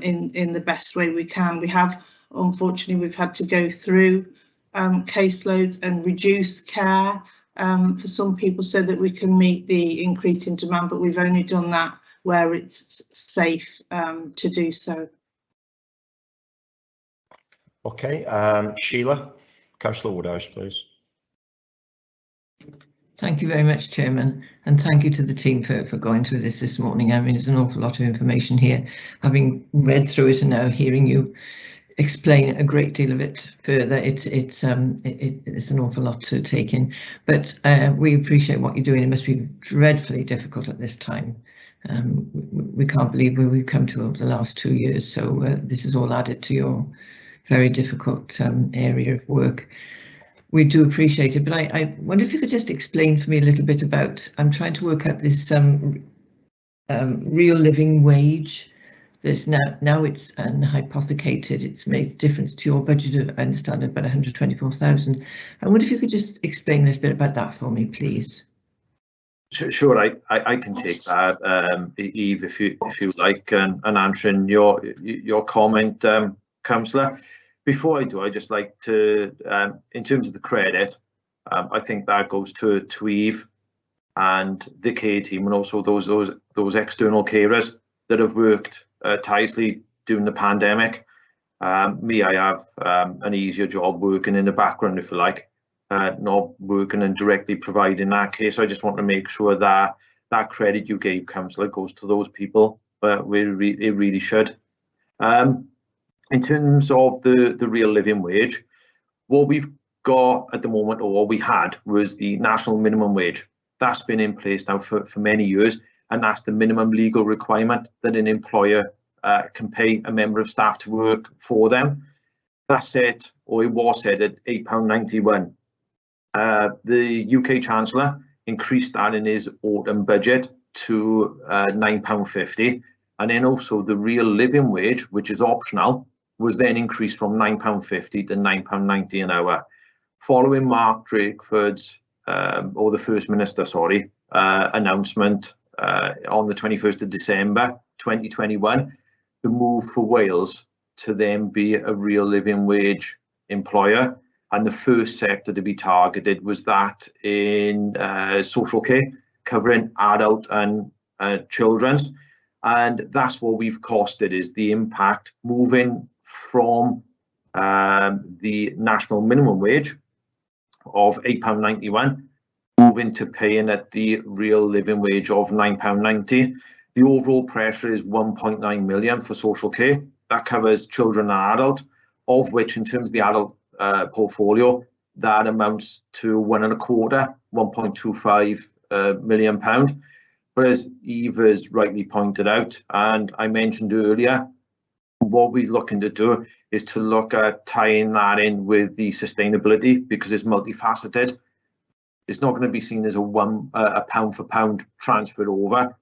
in the best way we can. We have, unfortunately, we've had to go through caseloads and reduce care for some people so that we can meet the increase in demand, but we've only done that where it's safe to do so. Okay, Sheila, Councillor Woodhouse, please. Thank you very much, Chairman, and thank you to the team for going through this morning. I mean, there's an awful lot of information here. Having read through it and now hearing you explain a great deal of it further, it's an awful lot to take in. But we appreciate what you're doing. It must be dreadfully difficult at this time. We can't believe where we've come to over the last 2 years. So this is all added to your very difficult area of work. We do appreciate it, but I wonder if you could just explain for me a little bit about, I'm trying to work out this real living wage. There's now it's unhypothecated, it's made a difference to your budget of, I understand, about 124,000. I wonder if you could just explain a little bit about that for me, please. Sure, I can take that, Eve, if you like, and answering your comment, Councillor. Before I do, I just like to, in terms of the credit, I think that goes to Eve and the care team, and also those external carers that have worked tirelessly during the pandemic. Me, I have an easier job working in the background, if you like, not working and directly providing that care. So I just want to make sure that that credit you gave, Councillor, goes to those people. It really should. In terms of the real living wage, what we've got at the moment, or what we had, was the national minimum wage. That's been in place now for many years, and that's the minimum legal requirement that an employer can pay a member of staff to work for them. That's set, or it was set, at £8.91. The UK Chancellor increased that in his autumn budget to £9.50, and then also the real living wage, which is optional, was then increased from £9.50 to £9.90 an hour. Following Mark Drakeford's, or the First Minister, sorry, announcement on the 21st of December 2021, the move for Wales to then be a real living wage employer, and the first sector to be targeted was that in social care, covering adult and children's, and that's what we've costed, is the impact moving from the national minimum wage of £8.91 moving to paying at the real living wage of £9.90. The overall pressure is 1.9 million for social care. That covers children and adult, of which, in terms of the adult portfolio, that amounts to £1.25 million. But as Eve has rightly pointed out, and I mentioned earlier, what we're looking to do is to look at tying that in with the sustainability, because it's multifaceted. It's not going to be seen as a pound for pound transfer over.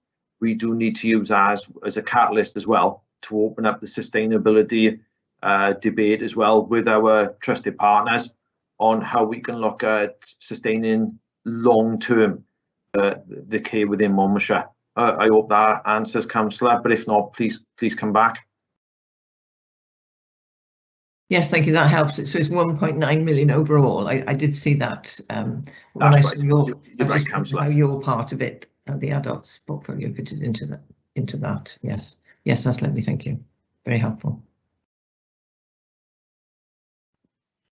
We do need to use that as a catalyst as well to open up the sustainability debate as well with our trusted partners on how we can look at sustaining long-term the care within Monmouthshire. I hope that answers, Councillor, but if not, please come back. Yes, thank you. That helps. So it's 1.9 million overall. I did see that when That's I right. saw your, You're right, Councillor. how your part of it, the adults portfolio, fitted into that. Yes, that's lovely. Thank you. Very helpful.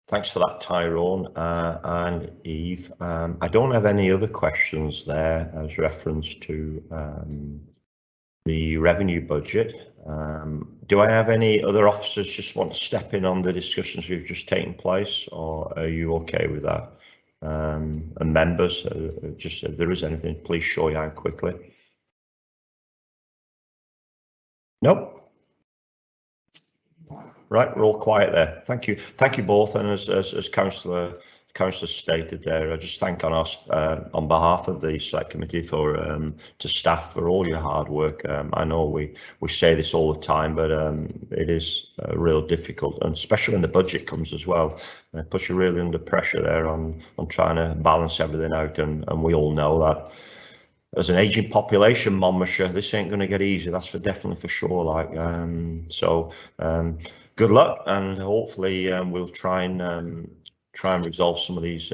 Thanks for that, Tyrone and Eve. I don't have any other questions there as reference to the revenue budget. Do I have any other officers just want to step in on the discussions we've just taken place, or are you okay with that? And members, just if there is anything, please show your hand quickly. Nope. Right, we're all quiet there. Thank you both. And as Councillor stated there, I just thank on behalf of the select committee to staff for all your hard work. I know we say this all the time, but it is real difficult, and especially when the budget comes as well. It puts you really under pressure there on trying to balance everything out, and we all know that as an aging population, Monmouthshire, this ain't going to get easy. That's definitely for sure. Good luck, and hopefully we'll try and resolve some of these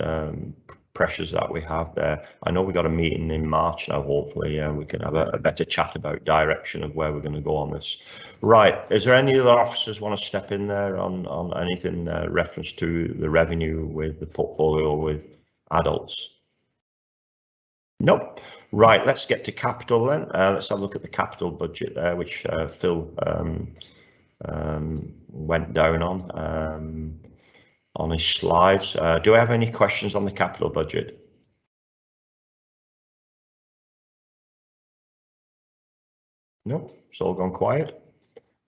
pressures that we have there. I know we got a meeting in March now. Hopefully we can have a better chat about direction of where we're going to go on this. Right, is there any other officers want to step in there on anything reference to the revenue with the portfolio with adults? Nope. Right, let's get to capital then. Let's have a look at the capital budget there, which Phil went down on his slides. Do I have any questions on the capital budget? No, it's all gone quiet.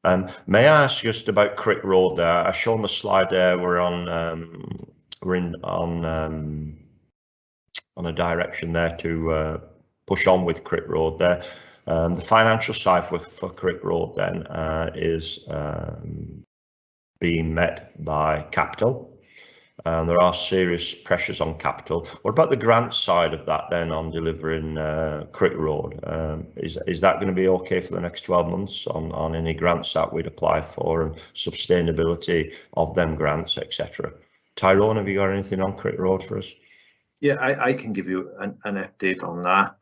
May I ask just about Crick Road there? I've shown the slide there. We're on a direction there to push on with Crick Road there. The financial side for Crick Road then is being met by capital. There are serious pressures on capital. What about the grant side of that then on delivering Crick Road? Is that going to be okay for the next 12 months on any grants that we'd apply for, and sustainability of them grants, etc.? Tyrone, have you got anything on Crick Road for us? Yeah, I can give you an update on that.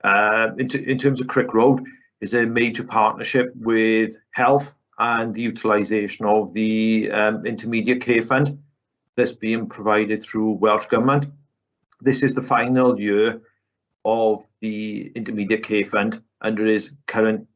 In terms of Crick Road, is a major partnership with health and the utilisation of the intermediate care fund that's being provided through Welsh Government. This is the final year of the intermediate care fund under its current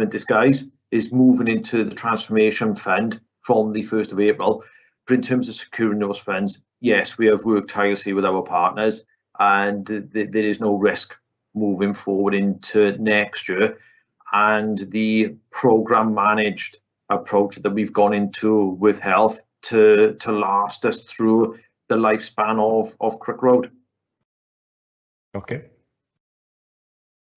disguise, is moving into the transformation fund from the 1st of April. But in terms of securing those funds, yes, we have worked tirelessly with our partners, and there is no risk moving forward into next year. And the programme managed approach that we've gone into with health to last us through the lifespan of Crick Road. Okay.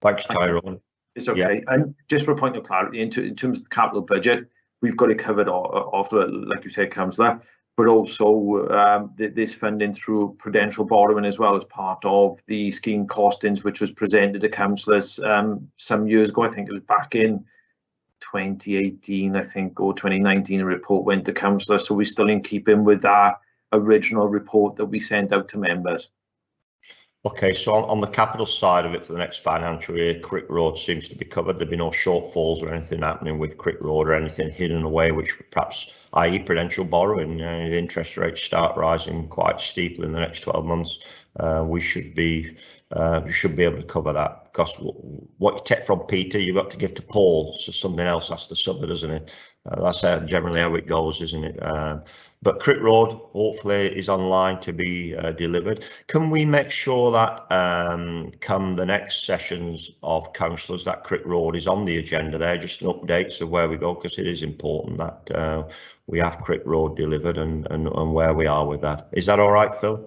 Thanks, Tyrone. It's okay. Yeah. And just for a point of clarity, in terms of the capital budget, we've got it covered off, like you said, Councillor, but also this funding through prudential borrowing as well as part of the scheme costings, which was presented to councillors some years ago. I think it was back in 2018, I think, or 2019, a report went to councillors. So we're still in keeping with that original report that we sent out to members. Okay, so on the capital side of it for the next financial year, Crick Road seems to be covered. There'll be no shortfalls or anything happening with Crick Road, or anything hidden away, which perhaps, i.e. prudential borrowing, the interest rates start rising quite steeply in the next 12 months. We should be able to cover that, because what you take from Peter, you've got to give to Paul, so something else has to suffer, doesn't it? That's generally how it goes, isn't it? But Crick Road hopefully is online to be delivered. Can we make sure that come the next sessions of councillors, that Crick Road is on the agenda there, just an updates of where we go, because it is important that we have Crick Road delivered and where we are with that. Is that all right, Phil?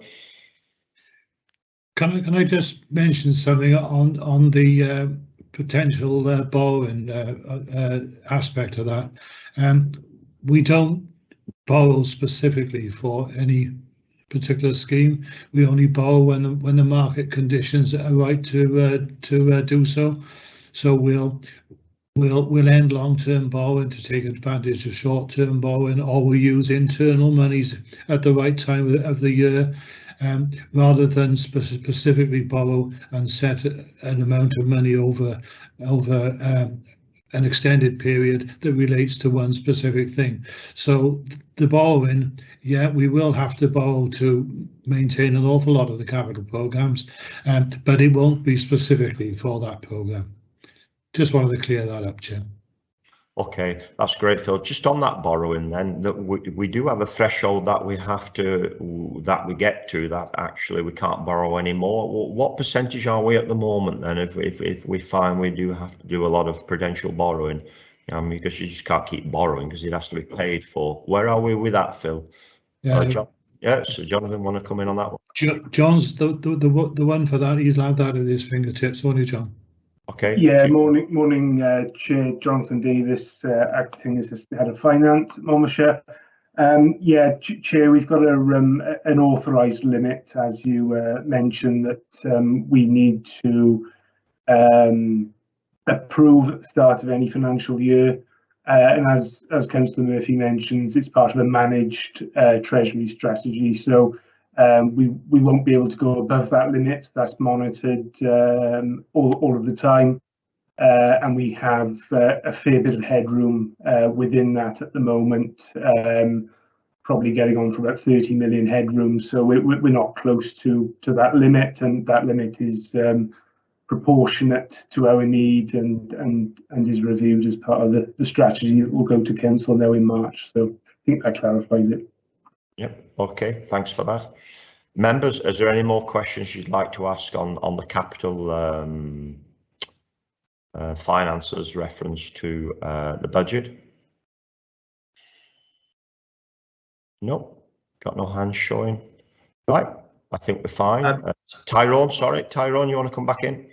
Can I just mention something on the potential borrowing aspect of that? We don't borrow specifically for any particular scheme. We only borrow when the market conditions are right to do so. So we'll end long-term borrowing to take advantage of short-term borrowing, or we use internal monies at the right time of the year. Rather than specifically borrow and set an amount of money over an extended period that relates to one specific thing. So the borrowing, yeah, we will have to borrow to maintain an awful lot of the capital programmes, but it won't be specifically for that programme. Just wanted to clear that up, Chair. Okay, that's great, Phil. Just on that borrowing then, that we do have a threshold that we have to, that we get to, that actually we can't borrow anymore. What percentage are we at the moment then, if we find we do have to do a lot of prudential borrowing? because you just can't keep borrowing because it has to be paid for. Where are we with that, Phil? Yeah, So Jonathan, want to come in on that one? John's the one for that. He's had that at his fingertips, won't you, John? Okay. Yeah, morning, Chair Jonathan Davis, acting as the head of finance at Monmouthshire. Yeah, Chair, we've got an authorised limit, as you mentioned, that we need to approve at the start of any financial year. And as Councillor Murphy mentions, it's part of a managed treasury strategy. So we won't be able to go above that limit. That's monitored all of the time. And we have a fair bit of headroom within that at the moment, probably getting on for about 30 million headroom. So we're not close to that limit, and that limit is proportionate to our need and is reviewed as part of the strategy that will go to council now in March. So I think that clarifies it. Yep. Okay. Thanks for that. Members, is there any more questions you'd like to ask on the capital finances reference to the budget? No, got no hands showing. Right, I think we're fine. Tyrone, sorry, Tyrone, you want to come back in?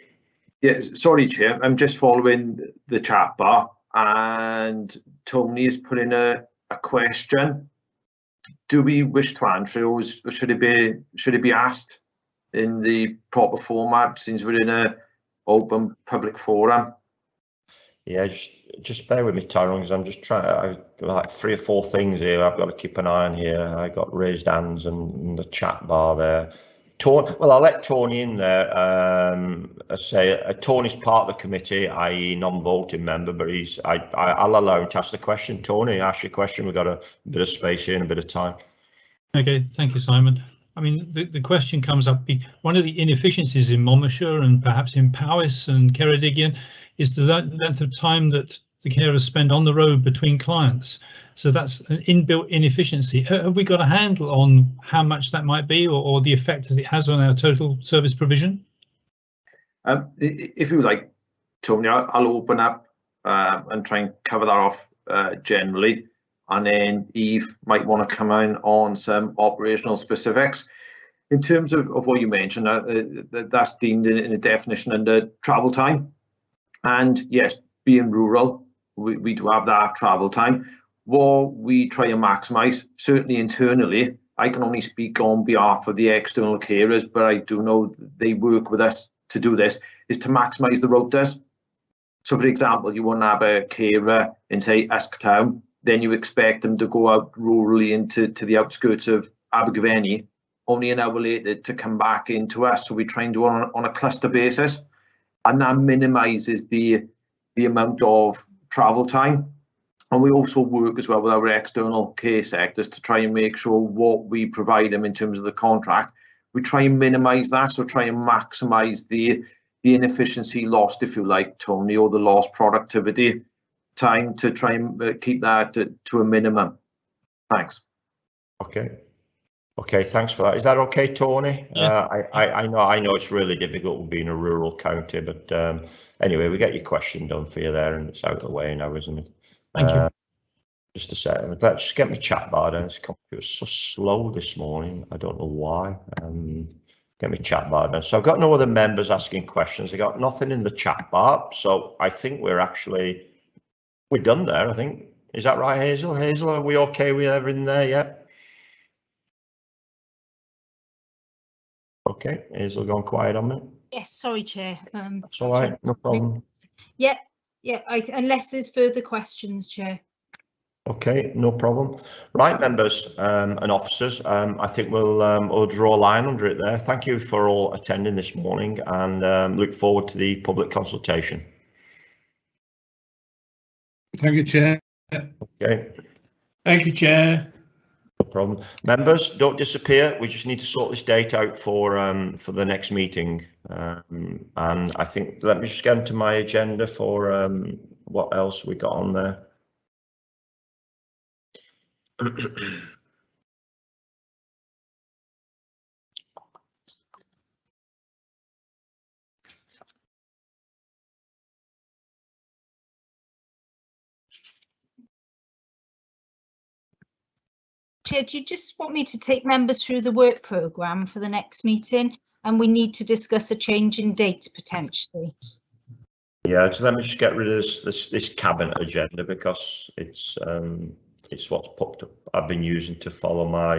Yeah, sorry, Chair. I'm just following the chat bar, and Tony has put in a question. Do we wish to answer, or should it be asked in the proper format, since we're in a open public forum? Yeah, just bear with me, Tyrone, because I'm just trying. Like 3 or 4 things here I've got to keep an eye on here. I got raised hands and the chat bar there. Well, I'll let Tony in there. I say Tony's part of the committee, i.e. non-voting member, but I'll allow him to ask the question. Tony, ask your question. We've got a bit of space here and a bit of time. Okay, thank you, Simon. I mean, the question comes up, one of the inefficiencies in Monmouthshire and perhaps in Powys and Ceredigion is the length of time that the carers spend on the road between clients. So that's an inbuilt inefficiency. Have we got a handle on how much that might be, or the effect that it has on our total service provision? If you like, Tony, I'll open up and try and cover that off generally, and then Eve might want to come in on some operational specifics. In terms of what you mentioned, that's deemed in a definition under travel time. And yes, being rural, we do have that travel time. What we try and maximise, certainly internally, I can only speak on behalf of the external carers, but I do know they work with us to do this, is to maximise the rotas. So for example, you wouldn't have a carer in, say, Usk Town, then you expect them to go out rurally into the outskirts of Abergavenny, only an hour later to come back into us. So we try and do it on a cluster basis, and that minimises the amount of travel time. And we also work as well with our external care sectors to try and make sure what we provide them in terms of the contract, we try and minimise that, so try and maximise the inefficiency lost, if you like, Tony, or the lost productivity time, to try and keep that to a minimum. Thanks. Okay, thanks for that. Is that okay, Tony? Yeah. I know it's really difficult being a rural county, but anyway, we get your question done for you there, and it's out of the way now, isn't it? Thank you. Just a second. Let's just get my chat bar down. This computer's so slow this morning. I don't know why. Get my chat bar down. So I've got no other members asking questions. I got nothing in the chat bar. So I think we're done there, I think. Is that right, Hazel? Hazel, are we okay with everything there yet? Okay, Hazel gone quiet on me. Yes, sorry, Chair. That's all right, no problem. Yeah, unless there's further questions, Chair. Okay, no problem. Right, members and officers, I think we'll draw a line under it there. Thank you for all attending this morning, and look forward to the public consultation. Thank you, Chair. Okay. Thank you, Chair. No problem. Members, don't disappear. We just need to sort this date out for the next meeting. And I think, let me just get into my agenda for what else we got on there. Chair, do you just want me to take members through the work programme for the next meeting? And we need to discuss a change in date potentially. Yeah, so let me just get rid of this cabinet agenda, because it's what's popped up. I've been using to follow my.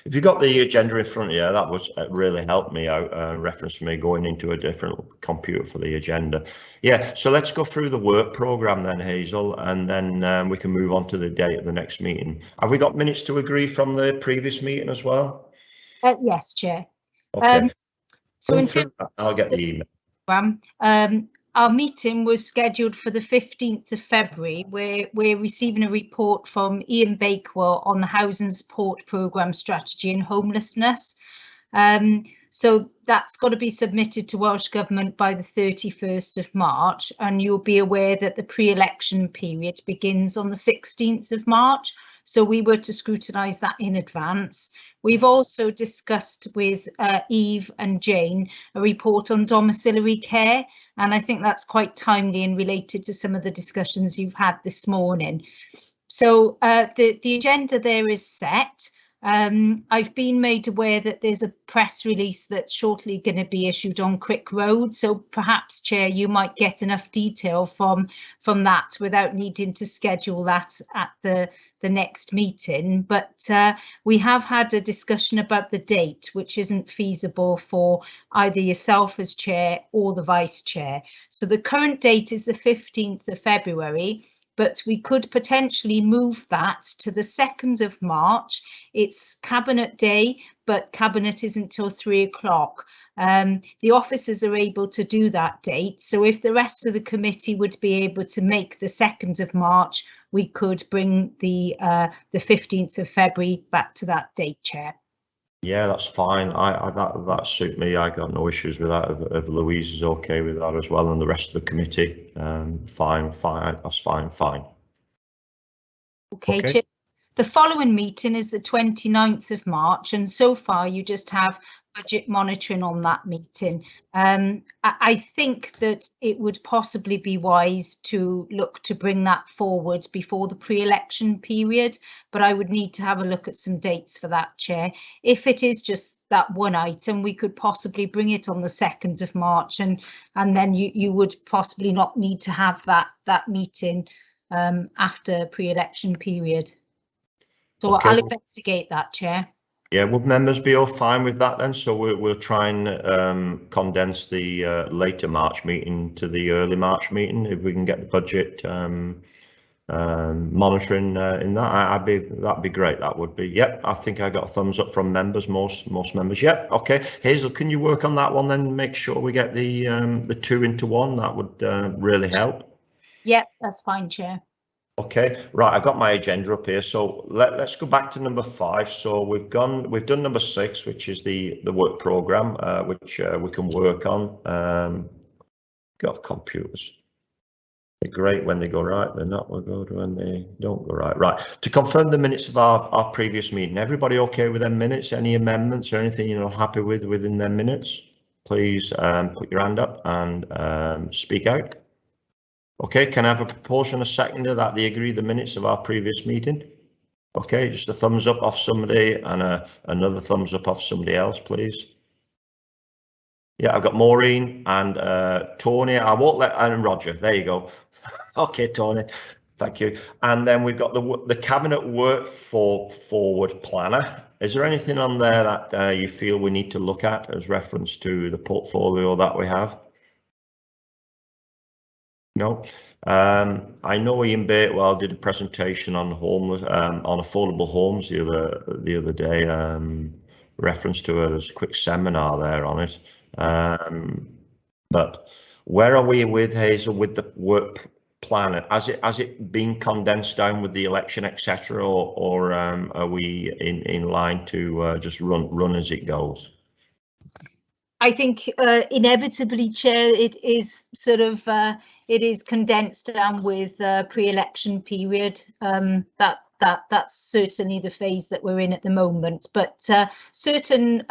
If you got the agenda in front of you, that was really helped me out. Reference me going into a different computer for the agenda. Yeah, so let's go through the work programme then, Hazel, and then we can move on to the date of the next meeting. Have we got minutes to agree from the previous meeting as well? Yes, Chair. Okay. So in terms I'll get the email. Our meeting was scheduled for the 15th of February, where we're receiving a report from Ian Bakewell on the Housing Support Programme Strategy and Homelessness. So that's got to be submitted to Welsh Government by the 31st of March, and you'll be aware that the pre-election period begins on the 16th of March. So we were to scrutinise that in advance. We've also discussed with Eve and Jane a report on domiciliary care, and I think that's quite timely and related to some of the discussions you've had this morning. So the agenda there is set. I've been made aware that there's a press release that's shortly going to be issued on Crick Road, so perhaps, Chair, you might get enough detail from that without needing to schedule that at the next meeting. But we have had a discussion about the date, which isn't feasible for either yourself as Chair or the Vice Chair. So the current date is the 15th of February. But we could potentially move that to the 2nd of March. It's Cabinet Day, but Cabinet isn't till 3 o'clock. The officers are able to do that date. So if the rest of the committee would be able to make the 2nd of March, we could bring the 15th of February back to that date, Chair. Yeah, that's fine. That suit me. I got no issues with that. If Louise is okay with that as well, and the rest of the committee, fine. That's fine. Okay. Chair. The following meeting is the 29th of March, and so far you just have budget monitoring on that meeting. I think that it would possibly be wise to look to bring that forward before the pre-election period, but I would need to have a look at some dates for that, Chair. If it is just that one item, we could possibly bring it on the 2nd of March, and then you would possibly not need to have that meeting after pre-election period. So okay. I'll investigate that, Chair. Yeah, would members be all fine with that then? So we'll try and condense the later March meeting to the early March meeting, if we can get the budget monitoring in that. That'd be great. That would be. Yep, I think I got a thumbs up from members. Most members. Yep. Okay, Hazel, can you work on that one then? Make sure we get the 2 into 1. That would really help. Yep, that's fine, Chair. Okay, right, I've got my agenda up here, so let's go back to number 5. So we've done number 6, which is the work programme, which we can work on. Got computers. They're great when they go right, they're not good when they don't go right. Right, to confirm the minutes of our previous meeting, everybody okay with them minutes? Any amendments or anything you're not happy with within them minutes? Please put your hand up and speak out. Okay, can I have a proportion, a seconder that they agree the minutes of our previous meeting? Okay, just a thumbs up off somebody and another thumbs up off somebody else, please. Yeah, I've got Maureen and Tony. I won't let, and Roger. There you go. Okay, Tony, thank you. And then we've got the cabinet work forward planner. Is there anything on there that you feel we need to look at as reference to the portfolio that we have? No, I know Ian Batewell did a presentation on homeless, on affordable homes the other day. Reference to there's a quick seminar there on it. But where are we with Hazel with the work plan? Has it been condensed down with the election, etc., or are we in line to just run as it goes? I think inevitably, Chair, it is sort of it is condensed down with pre-election period. That's certainly the phase that we're in at the moment. But certain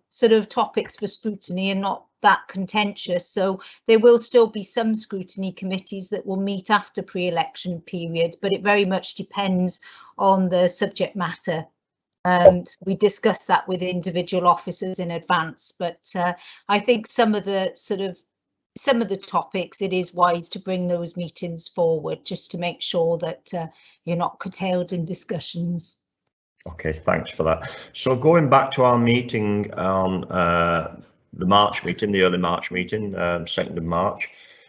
sort of topics for scrutiny are not that contentious, so there will still be some scrutiny committees that will meet after pre-election period. But it very much depends on the subject matter. So we discussed that with individual officers in advance, but I think some of the topics, it is wise to bring those meetings forward just to make sure that you're not curtailed in discussions. Okay, thanks for that. So going back to our meeting on the March meeting, the early March meeting, 2nd of March,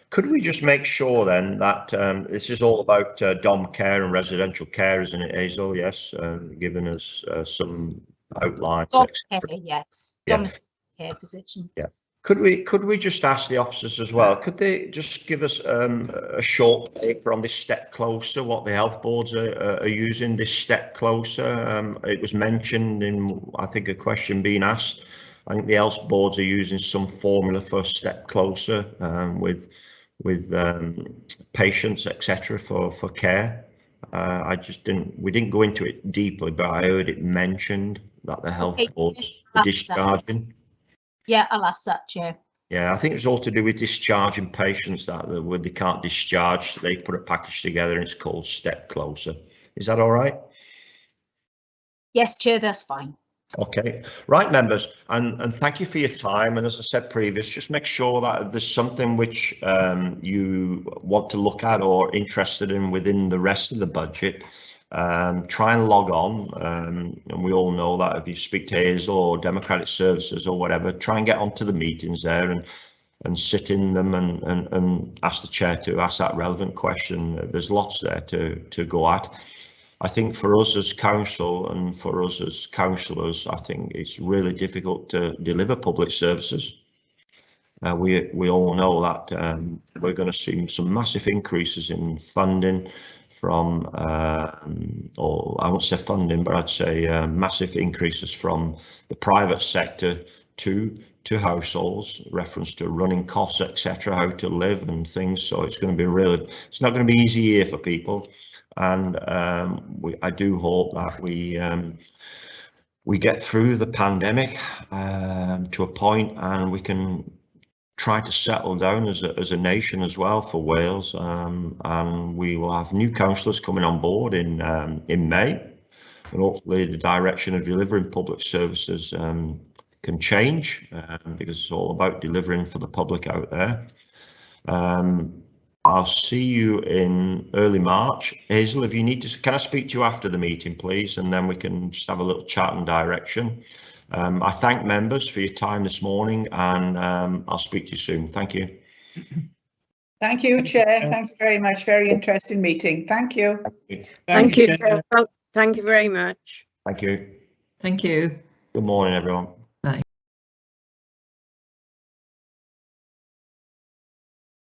could we just make sure then that this is all about dom care and residential care, isn't it, Hazel? Yes, giving us some outlines. Dom care, yes. Yeah. Domiciliary care position. Yeah. Could we just ask the officers as well? Could they just give us a short paper on this step closer? What the health boards are using this step closer? It was mentioned in, I think, a question being asked. I think the health boards are using some formula for step closer with patients, etc. for care. We didn't go into it deeply, but I heard it mentioned that the health boards are discharging. Yeah, I'll ask that, Chair. Yeah, I think it's all to do with discharging patients that where they can't discharge, so they put a package together and it's called Step Closer. Is that all right? Yes, Chair, that's fine. Okay, right, members, and thank you for your time. And as I said previous, just make sure that there's something which you want to look at or interested in within the rest of the budget. Try and log on, and we all know that if you speak to Hazel or Democratic Services or whatever, try and get onto the meetings there and sit in them and ask the chair to ask that relevant question. There's lots there to go at. I think for us as council and for us as councillors, I think it's really difficult to deliver public services. We all know that we're going to see some massive increases in funding from, or I won't say funding, but I'd say massive increases from the private sector to households, reference to running costs, etc., how to live and things. So it's going to be it's not going to be an easy year for people. And I do hope that we get through the pandemic to a point and we can try to settle down as a nation as well for Wales, and we will have new councillors coming on board in May, and hopefully the direction of delivering public services can change, because it's all about delivering for the public out there. I'll see you in early March. Hazel, if you need to, can I speak to you after the meeting, please, and then we can just have a little chat and direction. I thank members for your time this morning, and I'll speak to you soon. Thank you. Thank you, Chair. Thank you very much. Very interesting meeting. Thank you. Thank you, Chair. Thank you very much. Thank you. Thank you. Good morning, everyone.